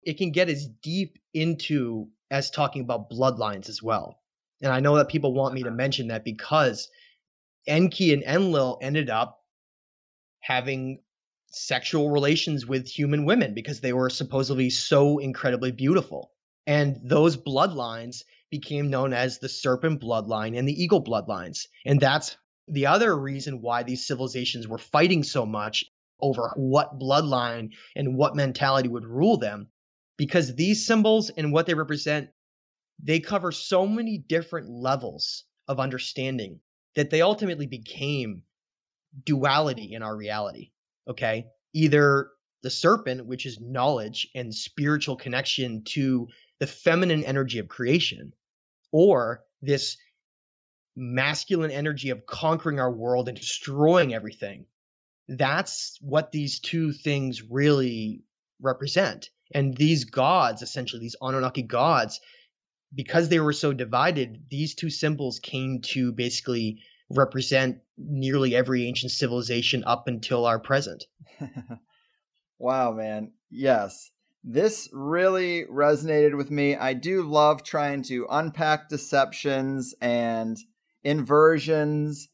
It can get as deep into as talking about bloodlines as well. And I know that people want me to mention that because Enki and Enlil ended up having sexual relations with human women because they were supposedly so incredibly beautiful. And those bloodlines became known as the serpent bloodline and the eagle bloodlines. And that's the other reason why these civilizations were fighting so much over what bloodline and what mentality would rule them, because these symbols and what they represent, they cover so many different levels of understanding that they ultimately became duality in our reality. Okay, either the serpent, which is knowledge and spiritual connection to the feminine energy of creation, or this masculine energy of conquering our world and destroying everything. That's what these two things really represent. And these gods, essentially these Anunnaki gods, because they were so divided, these two symbols came to basically represent nearly every ancient civilization up until our present. Wow, man. Yes. This really resonated with me. I do love trying to unpack deceptions and inversions,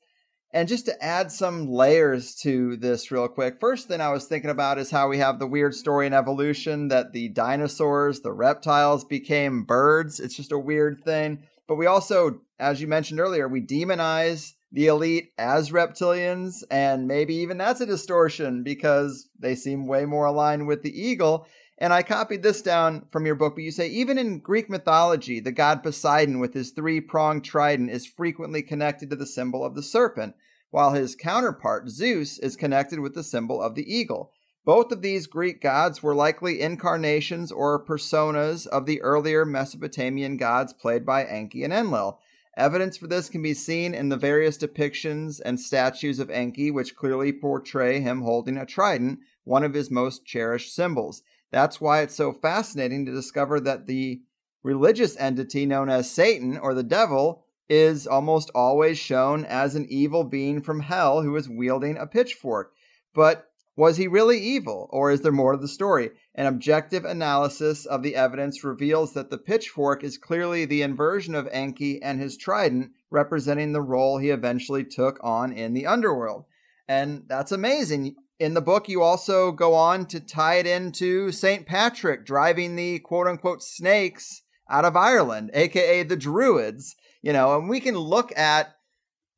and just to add some layers to this real quick. First thing I was thinking about is how we have the weird story in evolution that the dinosaurs, the reptiles became birds. It's just a weird thing. But we also, as you mentioned earlier, we demonize the elite as reptilians, and maybe even that's a distortion because they seem way more aligned with the eagle. And I copied this down from your book, but you say, even in Greek mythology, the god Poseidon with his three-pronged trident is frequently connected to the symbol of the serpent, while his counterpart, Zeus, is connected with the symbol of the eagle. Both of these Greek gods were likely incarnations or personas of the earlier Mesopotamian gods played by Enki and Enlil. Evidence for this can be seen in the various depictions and statues of Enki, which clearly portray him holding a trident, one of his most cherished symbols. That's why it's so fascinating to discover that the religious entity known as Satan, or the devil, is almost always shown as an evil being from hell who is wielding a pitchfork. But Was he really evil, or is there more to the story? An objective analysis of the evidence reveals that the pitchfork is clearly the inversion of Enki and his trident, representing the role he eventually took on in the underworld. And that's amazing. In the book, you also go on to tie it into St. Patrick driving the quote-unquote snakes out of Ireland, aka the Druids. And we can look at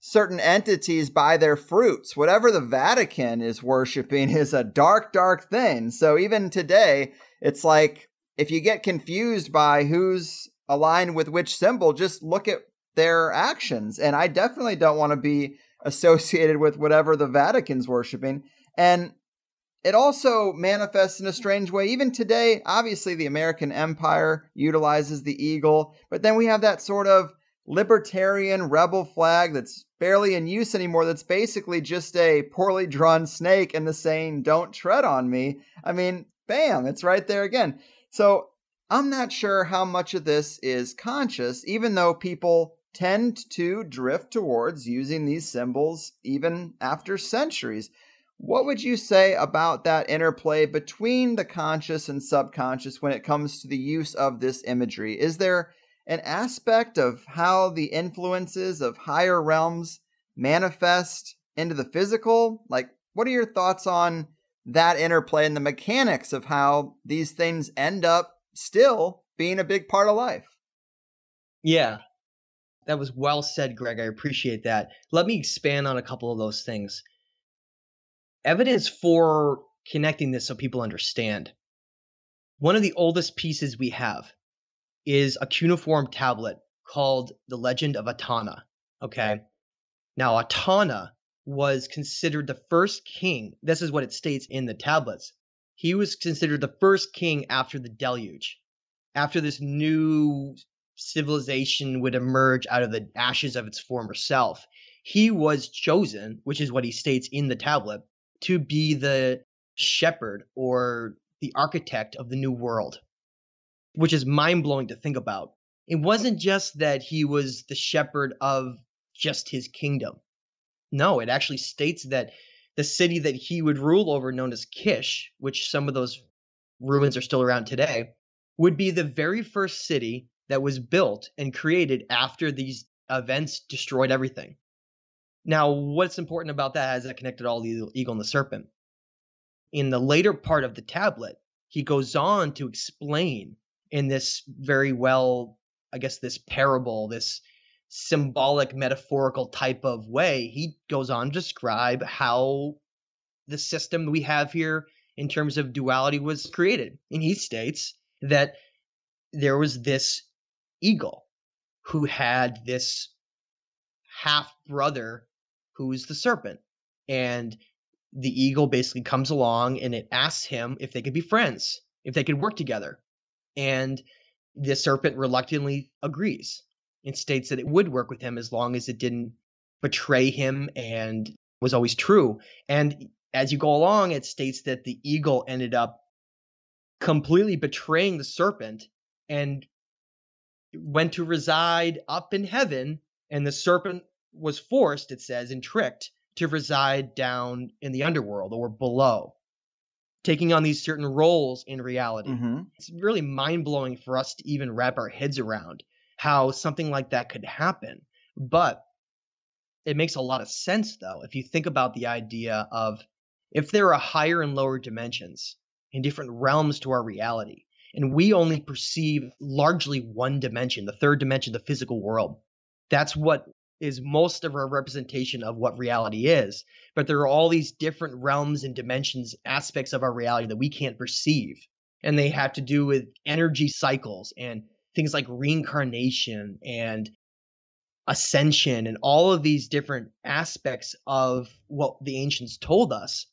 certain entities by their fruits. Whatever the Vatican is worshiping is a dark, dark thing. So even today, it's like if you get confused by who's aligned with which symbol, just look at their actions. And I definitely don't want to be associated with whatever the Vatican's worshiping. And it also manifests in a strange way. Even today, obviously the American empire utilizes the eagle, but then we have that sort of libertarian rebel flag that's barely in use anymore, that's basically just a poorly drawn snake and the saying, "Don't tread on me." I mean, bam, it's right there again. So I'm not sure how much of this is conscious, even though people tend to drift towards using these symbols even after centuries. What would you say about that interplay between the conscious and subconscious when it comes to the use of this imagery? Is there an aspect of how the influences of higher realms manifest into the physical? Like, what are your thoughts on that interplay and the mechanics of how these things end up still being a big part of life? Yeah, that was well said, Greg. I appreciate that. Let me expand on a couple of those things. Evidence for connecting this so people understand. One of the oldest pieces we have is a cuneiform tablet called The Legend of Etana. Okay. Now, Etana was considered the first king. This is what it states in the tablets. He was considered the first king after the deluge, after this new civilization would emerge out of the ashes of its former self. He was chosen, which is what he states in the tablet, to be the shepherd or the architect of the new world, which is mind-blowing to think about. It wasn't just that he was the shepherd of just his kingdom. No, it actually states that the city that he would rule over, known as Kish, which some of those ruins are still around today, would be the very first city that was built and created after these events destroyed everything. Now, what's important about that is that connected all the eagle and the serpent. In the later part of the tablet, he goes on to explain in this very well, I guess, this parable, this symbolic, metaphorical type of way, he goes on to describe how the system we have here in terms of duality was created. And he states that there was this eagle who had this half-brother who's the serpent. And the eagle basically comes along and it asks him if they could be friends, if they could work together. And the serpent reluctantly agrees and states that it would work with him as long as it didn't betray him and was always true. And as you go along, it states that the eagle ended up completely betraying the serpent and went to reside up in heaven, and the serpent was forced, it says, and tricked to reside down in the underworld or below, taking on these certain roles in reality. Mm-hmm. It's really mind-blowing for us to even wrap our heads around how something like that could happen. But it makes a lot of sense, though, if you think about the idea of if there are higher and lower dimensions in different realms to our reality, and we only perceive largely one dimension, the third dimension, the physical world. That's what is most of our representation of what reality is. But there are all these different realms and dimensions, aspects of our reality that we can't perceive. And they have to do with energy cycles and things like reincarnation and ascension and all of these different aspects of what the ancients told us.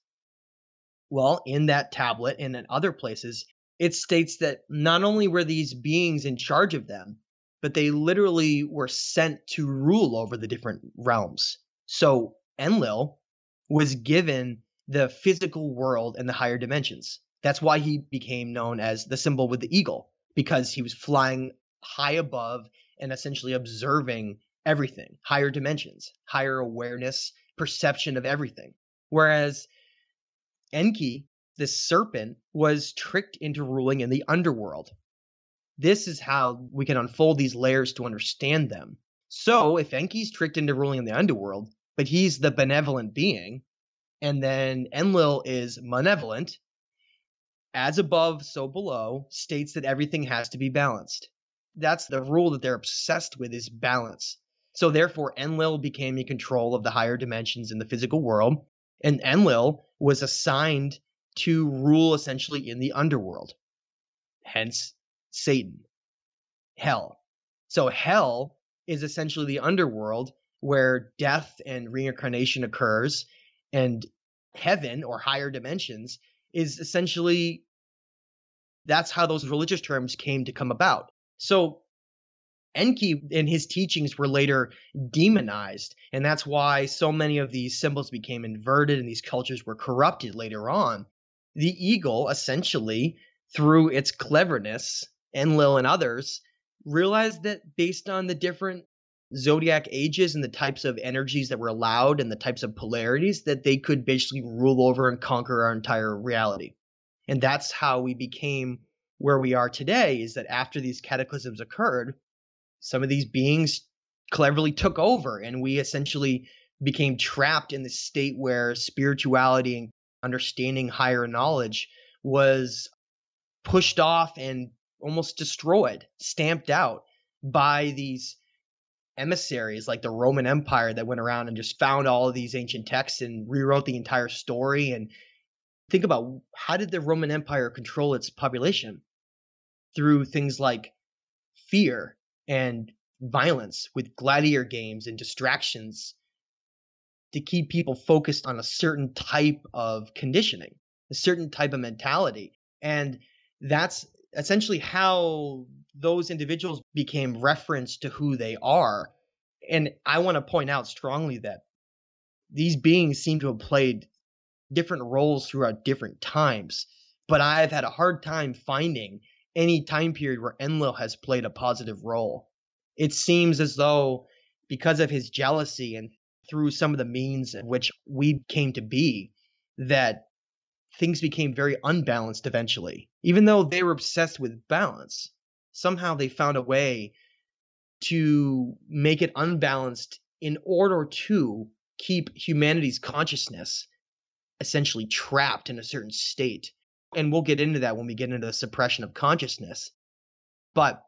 Well, in that tablet and in other places, it states that not only were these beings in charge of them, but they literally were sent to rule over the different realms. So Enlil was given the physical world and the higher dimensions. That's why he became known as the symbol with the eagle, because he was flying high above and essentially observing everything, higher dimensions, higher awareness, perception of everything. Whereas Enki, the serpent, was tricked into ruling in the underworld. This is how we can unfold these layers to understand them. So if Enki's tricked into ruling in the underworld, but he's the benevolent being, and then Enlil is malevolent, as above, so below, states that everything has to be balanced. That's the rule that they're obsessed with, is balance. So therefore, Enlil became in control of the higher dimensions in the physical world, and Enlil was assigned to rule essentially in the underworld. Hence, Satan. Hell. So hell is essentially the underworld where death and reincarnation occurs, and heaven, or higher dimensions, is essentially, that's how those religious terms came to come about. So Enki and his teachings were later demonized, and that's why so many of these symbols became inverted and these cultures were corrupted later on. The eagle, essentially, through its cleverness, Enlil and others, realized that based on the different zodiac ages and the types of energies that were allowed and the types of polarities, that they could basically rule over and conquer our entire reality. And that's how we became where we are today, is that after these cataclysms occurred, some of these beings cleverly took over, and we essentially became trapped in this state where spirituality and understanding higher knowledge was pushed off and almost destroyed, stamped out by these emissaries like the Roman Empire that went around and just found all of these ancient texts and rewrote the entire story. And think about, how did the Roman Empire control its population? Through things like fear and violence, with gladiator games and distractions, to keep people focused on a certain type of conditioning, a certain type of mentality. And that's essentially how those individuals became reference to who they are. And I want to point out strongly that these beings seem to have played different roles throughout different times, but I've had a hard time finding any time period where Enlil has played a positive role. It seems as though, because of his jealousy and through some of the means in which we came to be, that things became very unbalanced eventually. Even though they were obsessed with balance, somehow they found a way to make it unbalanced in order to keep humanity's consciousness essentially trapped in a certain state. And we'll get into that when we get into the suppression of consciousness. But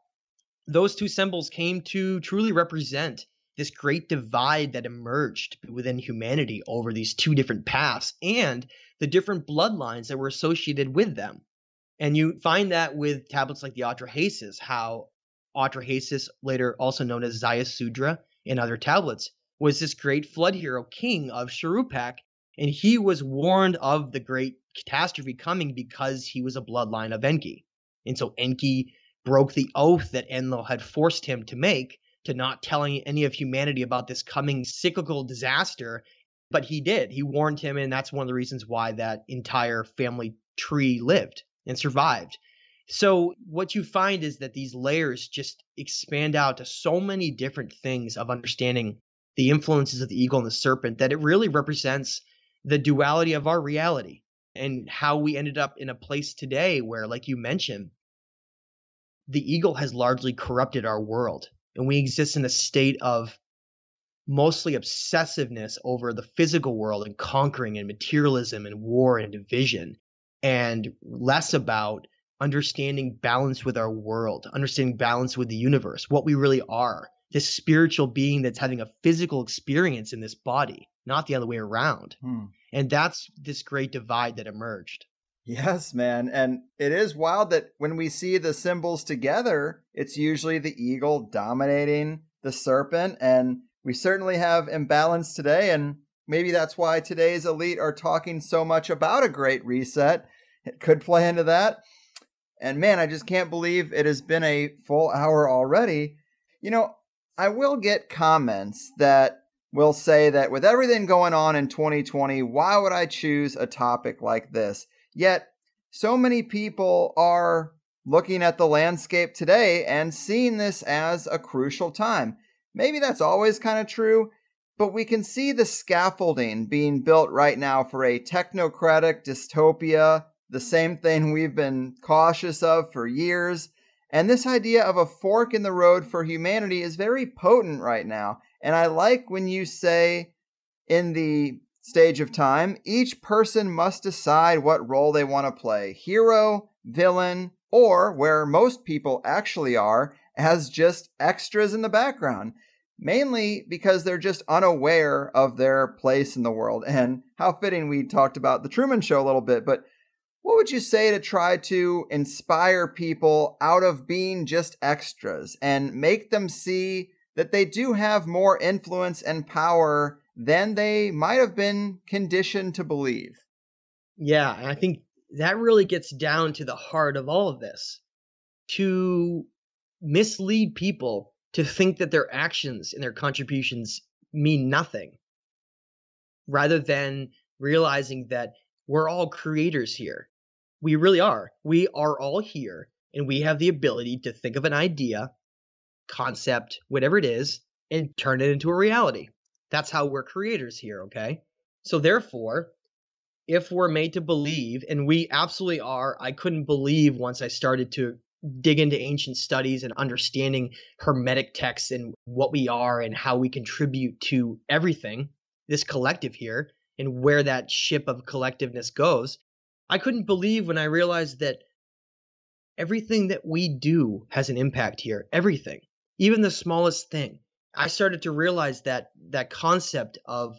those two symbols came to truly represent this great divide that emerged within humanity over these two different paths and the different bloodlines that were associated with them. And you find that with tablets like the Atrahasis, how Atrahasis, later also known as Zayasudra and other tablets, was this great flood hero king of Sharupak, and he was warned of the great catastrophe coming because he was a bloodline of Enki. And so Enki broke the oath that Enlil had forced him to make, to not telling any of humanity about this coming cyclical disaster. But he did. He warned him, and that's one of the reasons why that entire family tree lived and survived. So what you find is that these layers just expand out to so many different things of understanding the influences of the eagle and the serpent, that it really represents the duality of our reality and how we ended up in a place today where, like you mentioned, the eagle has largely corrupted our world, and we exist in a state of mostly obsessiveness over the physical world and conquering and materialism and war and division, and less about understanding balance with our world, understanding balance with the universe, what we really are, this spiritual being that's having a physical experience in this body, not the other way around. And that's this great divide that emerged. Yes, man. And it is wild that when we see the symbols together, it's usually the eagle dominating the serpent. And we certainly have imbalance today. And maybe that's why today's elite are talking so much about a great reset. It could play into that. And man, I just can't believe it has been a full hour already. You know, I will get comments that will say that with everything going on in 2020, why would I choose a topic like this? Yet, so many people are looking at the landscape today and seeing this as a crucial time. Maybe that's always kind of true, But we can see the scaffolding being built right now for a technocratic dystopia, the same thing we've been cautious of for years. And this idea of a fork in the road for humanity is very potent right now. And I like when you say in the stage of time, each person must decide what role they want to play, hero, villain, or where most people actually are, as just extras in the background. Mainly because they're just unaware of their place in the world. And how fitting we talked about the Truman Show a little bit, but what would you say to try to inspire people out of being just extras and make them see that they do have more influence and power than they might have been conditioned to believe? Yeah, and I think that really gets down to the heart of all of this. To mislead people to think that their actions and their contributions mean nothing, rather than realizing that we're all creators here. We really are. We are all here, and we have the ability to think of an idea, concept, whatever it is, and turn it into a reality. That's how we're creators here, okay? So therefore, if we're made to believe, and we absolutely are, I couldn't believe once I started to dig into ancient studies and understanding Hermetic texts and what we are and how we contribute to everything, this collective here, and where that ship of collectiveness goes. I couldn't believe when I realized that everything that we do has an impact here. Everything, even the smallest thing. I started to realize that concept of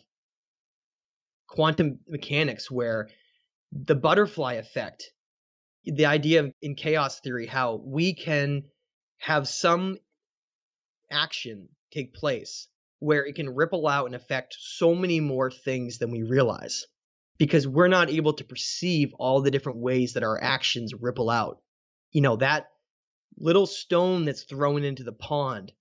quantum mechanics, where the butterfly effect, the idea of, in chaos theory, how we can have some action take place where it can ripple out and affect so many more things than we realize, because we're not able to perceive all the different ways that our actions ripple out. You know, that little stone that's thrown into the pond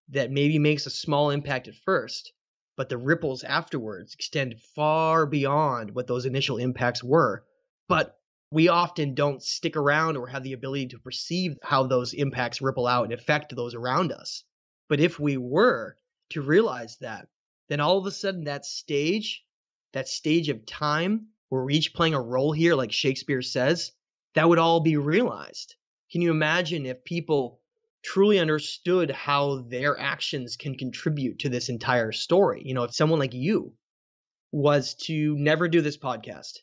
that maybe makes a small impact at first, but the ripples afterwards extend far beyond what those initial impacts were. But we often don't stick around or have the ability to perceive how those impacts ripple out and affect those around us. But if we were to realize that, then all of a sudden that stage of time where we're each playing a role here, like Shakespeare says, that would all be realized. Can you imagine if people truly understood how their actions can contribute to this entire story? You know, if someone like you was to never do this podcast,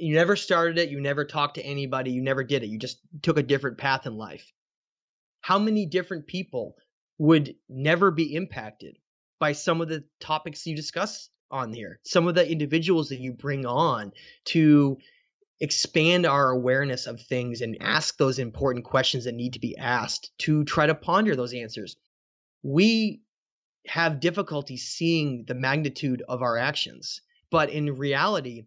you never started it, you never talked to anybody, you never did it, you just took a different path in life, how many different people would never be impacted by some of the topics you discuss on here, some of the individuals that you bring on to expand our awareness of things and ask those important questions that need to be asked, to try to ponder those answers? We have difficulty seeing the magnitude of our actions, but in reality,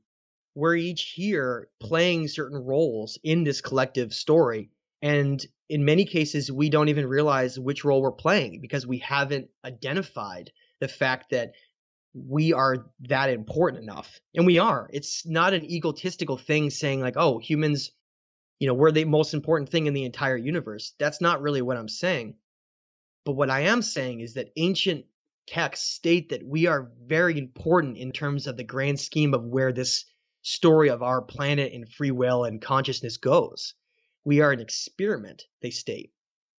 we're each here playing certain roles in this collective story. And in many cases, we don't even realize which role we're playing because we haven't identified the fact that we are that important enough. And we are. It's not an egotistical thing saying like, oh, humans, you know, we're the most important thing in the entire universe. That's not really what I'm saying. But what I am saying is that ancient texts state that we are very important in terms of the grand scheme of where this story of our planet and free will and consciousness goes. We are an experiment, they state.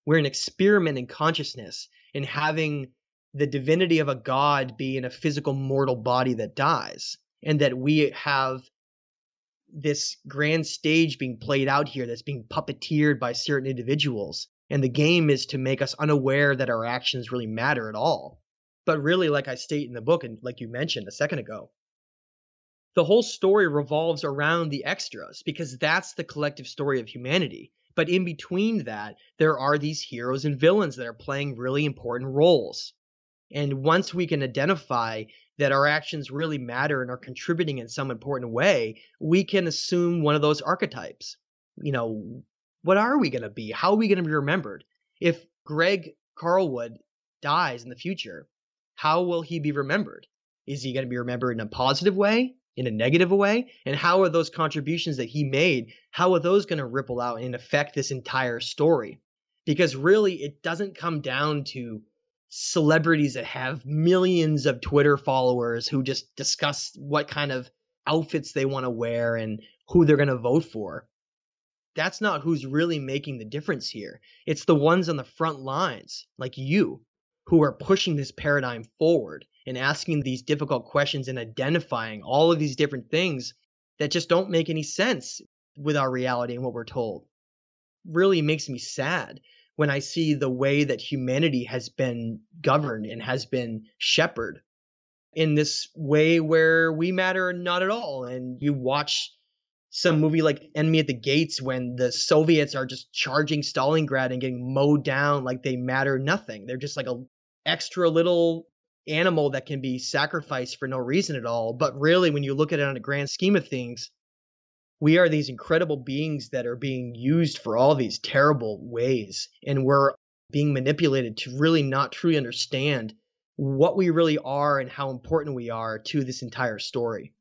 We're an experiment in consciousness, in having the divinity of a god be in a physical mortal body that dies, and that we have this grand stage being played out here that's being puppeteered by certain individuals. And the game is to make us unaware that our actions really matter at all. But really, like I state in the book, and like you mentioned a second ago, the whole story revolves around the extras, because that's the collective story of humanity. But in between that, there are these heroes and villains that are playing really important roles. And once we can identify that our actions really matter and are contributing in some important way, we can assume one of those archetypes. You know, what are we going to be? How are we going to be remembered? If Greg Carlwood dies in the future, how will he be remembered? Is he going to be remembered in a positive way, in a negative way? And how are those contributions that he made, how are those going to ripple out and affect this entire story? Because really, it doesn't come down to celebrities that have millions of Twitter followers who just discuss what kind of outfits they want to wear and who they're going to vote for. That's not who's really making the difference here. It's the ones on the front lines, like you, who are pushing this paradigm forward and asking these difficult questions and identifying all of these different things that just don't make any sense with our reality and what we're told. Really makes me sad when I see the way that humanity has been governed and has been shepherded in this way where we matter not at all. And you watch some movie like Enemy at the Gates when the Soviets are just charging Stalingrad and getting mowed down like they matter nothing. They're just like a extra little animal that can be sacrificed for no reason at all. But really, when you look at it on a grand scheme of things, we are these incredible beings that are being used for all these terrible ways. And we're being manipulated to really not truly understand what we really are and how important we are to this entire story.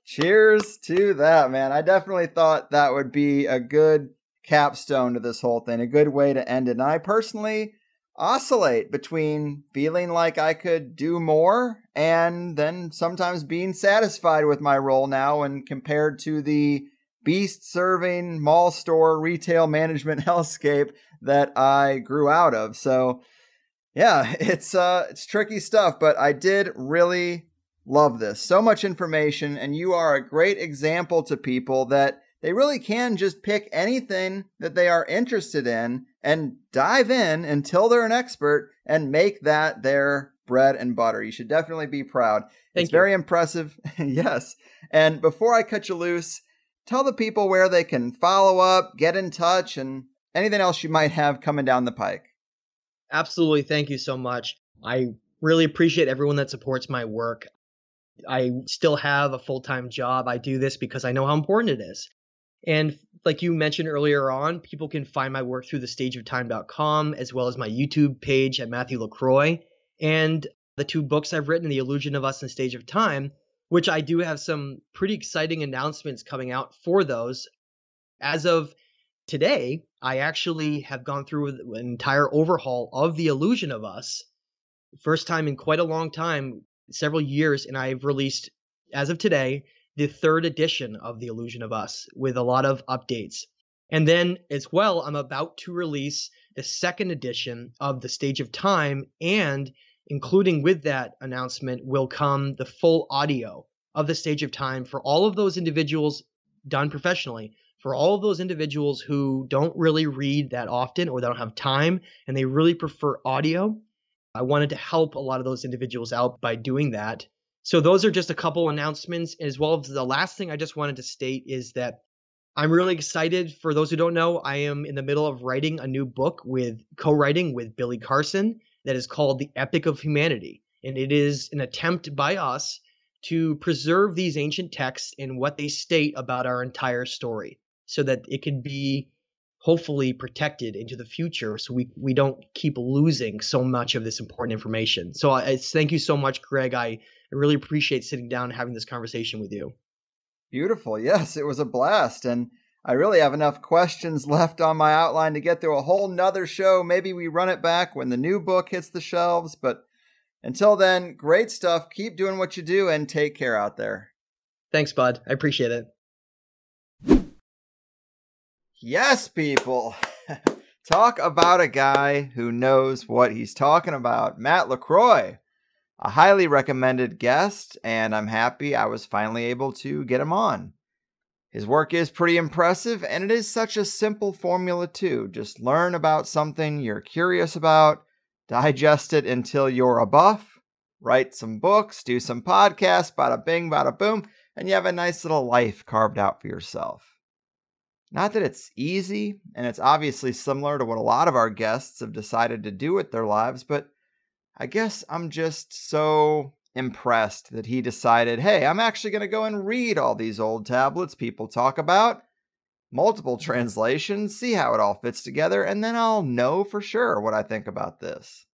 Cheers to that, man. I definitely thought that would be a good capstone to this whole thing, a good way to end it. And I personally oscillate between feeling like I could do more and then sometimes being satisfied with my role now, and compared to the beast-serving mall store retail management hellscape that I grew out of. So yeah, it's tricky stuff, but I did really love this. So much information, and you are a great example to people that they really can just pick anything that they are interested in and dive in until they're an expert and make that their bread and butter. You should definitely be proud. It's very impressive. Yes. And before I cut you loose, tell the people where they can follow up, get in touch, and anything else you might have coming down the pike. Absolutely. Thank you so much. I really appreciate everyone that supports my work. I still have a full-time job. I do this because I know how important it is. And like you mentioned earlier on, people can find my work through thestageoftime.com, as well as my YouTube page at Matthew LaCroix, and the 2 books I've written, The Illusion of Us and Stage of Time, which I do have some pretty exciting announcements coming out for those. As of today, I actually have gone through an entire overhaul of The Illusion of Us. First time in quite a long time, several years, and I've released, as of today, the 3rd edition of The Illusion of Us with a lot of updates. And then as well, I'm about to release the 2nd edition of The Stage of Time, and including with that announcement will come the full audio of The Stage of Time for all of those individuals done professionally, for all of those individuals who don't really read that often or they don't have time and they really prefer audio. I wanted to help a lot of those individuals out by doing that. So those are just a couple announcements, as well as the last thing I just wanted to state is that I'm really excited. For those who don't know, I am in the middle of writing a new book co-writing with Billy Carson that is called The Epic of Humanity. And it is an attempt by us to preserve these ancient texts and what they state about our entire story so that it can be hopefully protected into the future so we don't keep losing so much of this important information. So thank you so much, Greg. I really appreciate sitting down and having this conversation with you. Beautiful. Yes, it was a blast. And I really have enough questions left on my outline to get through a whole nother show. Maybe we run it back when the new book hits the shelves. But until then, great stuff. Keep doing what you do and take care out there. Thanks, bud. I appreciate it. Yes, people. Talk about a guy who knows what he's talking about. Matt LaCroix, a highly recommended guest, and I'm happy I was finally able to get him on. His work is pretty impressive, and it is such a simple formula too. Just learn about something you're curious about, digest it until you're a buff, write some books, do some podcasts, bada bing, bada boom, and you have a nice little life carved out for yourself. Not that it's easy, and it's obviously similar to what a lot of our guests have decided to do with their lives, but I guess I'm just so impressed that he decided, hey, I'm actually going to go and read all these old tablets people talk about, multiple translations, see how it all fits together, and then I'll know for sure what I think about this.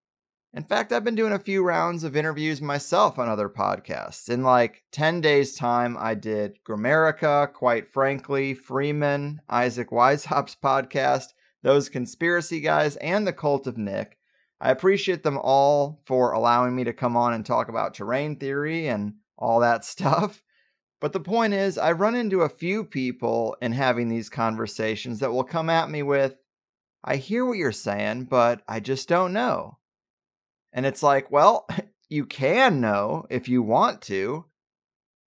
In fact, I've been doing a few rounds of interviews myself on other podcasts. In like 10 days' time, I did Grammarica, Quite Frankly, Freeman, Isaac Weishauпт's podcast, those conspiracy guys, and the Cult of Nick. I appreciate them all for allowing me to come on and talk about terrain theory and all that stuff. But the point is, I run into a few people in having these conversations that will come at me with, I hear what you're saying, but I just don't know. And it's like, well, you can know if you want to.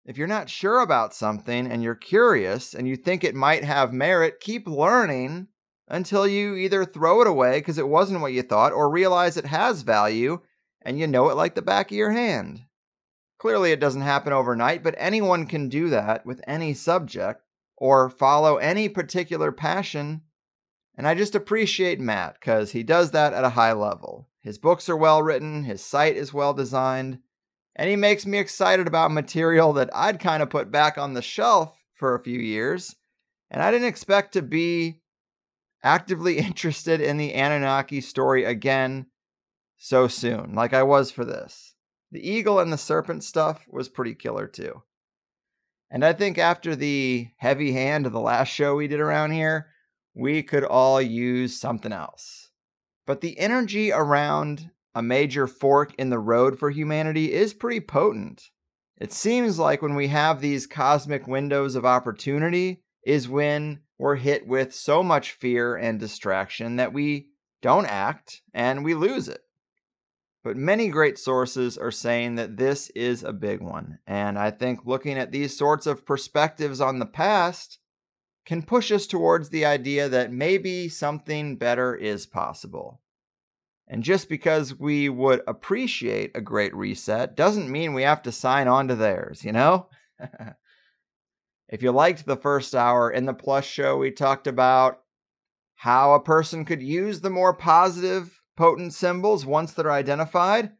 If you're not sure about something and you're curious and you think it might have merit, keep learning until you either throw it away because it wasn't what you thought or realize it has value and you know it like the back of your hand. Clearly, it doesn't happen overnight, but anyone can do that with any subject or follow any particular passion. And I just appreciate Matt because he does that at a high level. His books are well written, his site is well designed, and he makes me excited about material that I'd kind of put back on the shelf for a few years. And I didn't expect to be actively interested in the Anunnaki story again so soon, like I was for this. The eagle and the serpent stuff was pretty killer too. And I think after the heavy hand of the last show we did around here, we could all use something else. But the energy around a major fork in the road for humanity is pretty potent. It seems like when we have these cosmic windows of opportunity is when we're hit with so much fear and distraction that we don't act and we lose it. But many great sources are saying that this is a big one. And I think looking at these sorts of perspectives on the past can push us towards the idea that maybe something better is possible. And just because we would appreciate a great reset doesn't mean we have to sign on to theirs, you know? If you liked the first hour in the Plus show, we talked about how a person could use the more positive potent symbols once they're identified,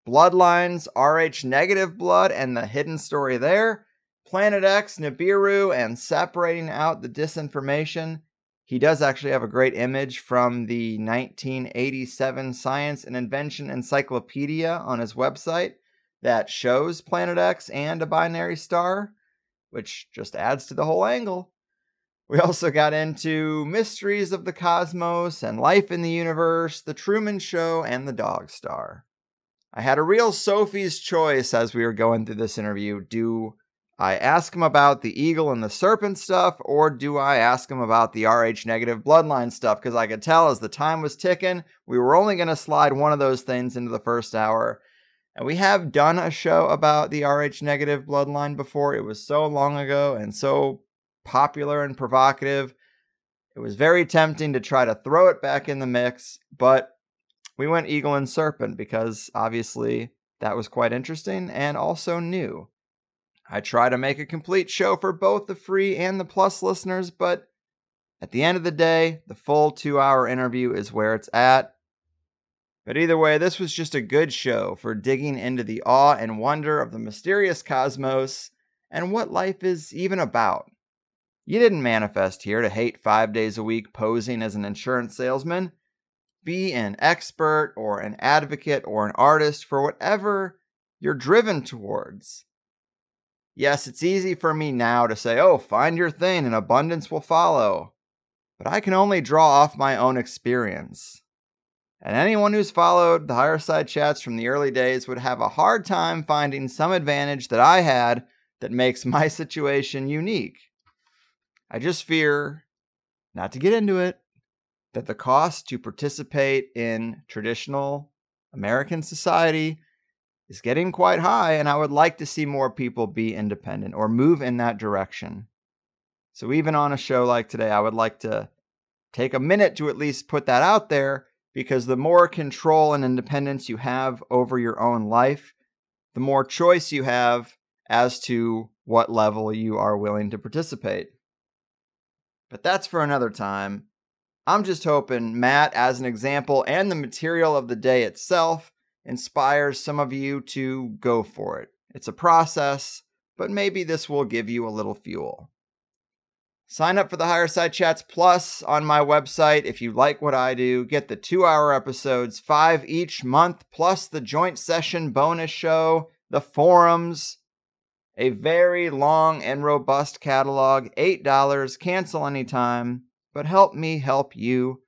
bloodlines, Rh negative blood, and the hidden story there, Planet X, Nibiru, and separating out the disinformation. He does actually have a great image from the 1987 Science and Invention Encyclopedia on his website that shows Planet X and a binary star, which just adds to the whole angle. We also got into mysteries of the cosmos and life in the universe, the Truman Show, and the Dog Star. I had a real Sophie's choice as we were going through this interview. Do I ask him about the eagle and the serpent stuff, or do I ask him about the Rh negative bloodline stuff? Because I could tell as the time was ticking, we were only going to slide one of those things into the first hour. And we have done a show about the Rh negative bloodline before. It was so long ago and so popular and provocative. It was very tempting to try to throw it back in the mix, but we went eagle and serpent because obviously that was quite interesting and also new. I try to make a complete show for both the free and the plus listeners, but at the end of the day, the full 2-hour interview is where it's at. But either way, this was just a good show for digging into the awe and wonder of the mysterious cosmos and what life is even about. You didn't manifest here to hate 5 days a week posing as an insurance salesman. Be an expert or an advocate or an artist for whatever you're driven towards. Yes, it's easy for me now to say, oh, find your thing and abundance will follow. But I can only draw off my own experience. And anyone who's followed the Higher Side Chats from the early days would have a hard time finding some advantage that I had that makes my situation unique. I just fear, not to get into it, that the cost to participate in traditional American society is getting quite high, and I would like to see more people be independent or move in that direction. So even on a show like today, I would like to take a minute to at least put that out there, because the more control and independence you have over your own life, the more choice you have as to what level you are willing to participate. But that's for another time. I'm just hoping Matt, as an example, and the material of the day itself inspires some of you to go for it. It's a process, but maybe this will give you a little fuel. Sign up for the Higher Side Chats Plus on my website if you like what I do. Get the 2-hour episodes, 5 each month, plus the joint session bonus show, the forums, a very long and robust catalog, $8, cancel anytime, but help me help you.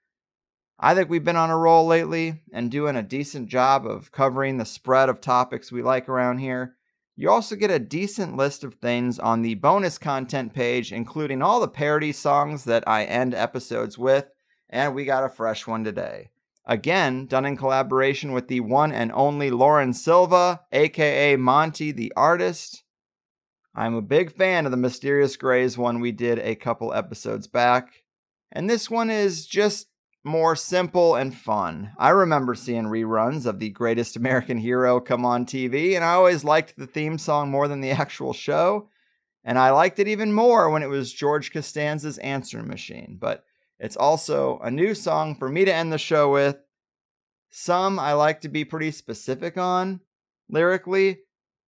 I think we've been on a roll lately and doing a decent job of covering the spread of topics we like around here. You also get a decent list of things on the bonus content page, including all the parody songs that I end episodes with, and we got a fresh one today. Again, done in collaboration with the one and only Lauren Silva, aka Monty the Artist. I'm a big fan of the Mysterious Greys one we did a couple episodes back, and this one is just more simple and fun. I remember seeing reruns of The Greatest American Hero come on TV, and I always liked the theme song more than the actual show, and I liked it even more when it was George Costanza's Answering Machine, but it's also a new song for me to end the show with. Some I like to be pretty specific on, lyrically,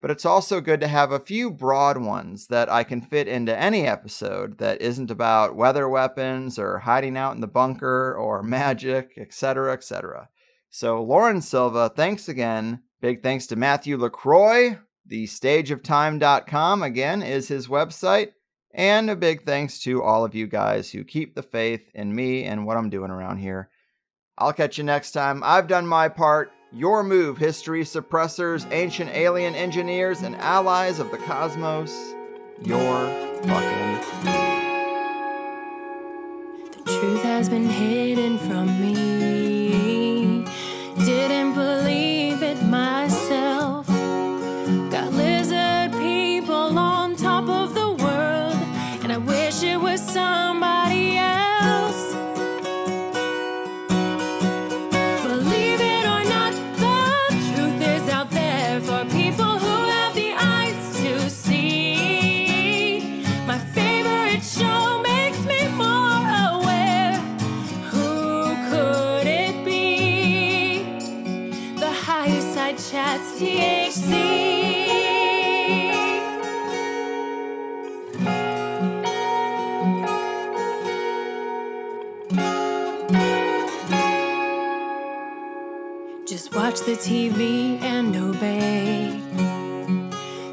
but it's also good to have a few broad ones that I can fit into any episode that isn't about weather weapons or hiding out in the bunker or magic, etc., etc. So Lauren Silva, thanks again. Big thanks to Matthew LaCroix. TheStageOfTime.com, again, is his website. And a big thanks to all of you guys who keep the faith in me and what I'm doing around here. I'll catch you next time. I've done my part. Your move, history suppressors, ancient alien engineers, and allies of the cosmos. Your fucking. The truth has been hidden from me. Didn't believe it myself. Got lizard people on top of the world, and I wish it was somebody else. Chats THC. Just watch the TV and obey.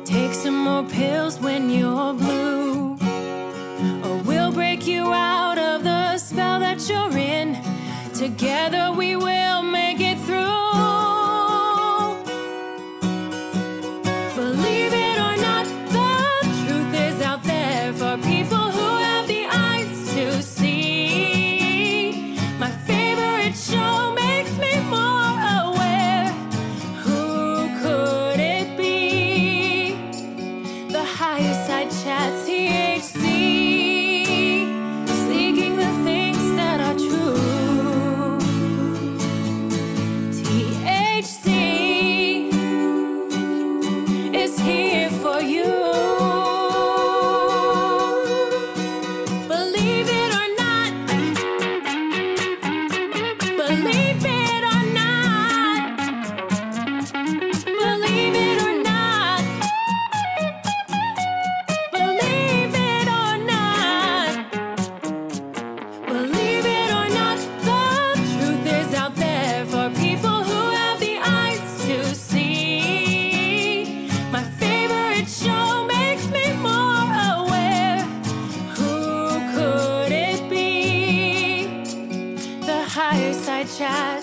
Take some more pills when you're blue, or we'll break you out of the spell that you're in. Together we will make it through. People who have the eyes to see. My favorite show makes me more aware. Who could it be? The higher side chats THC, seeking the things that are true. THC is here for you. Chat.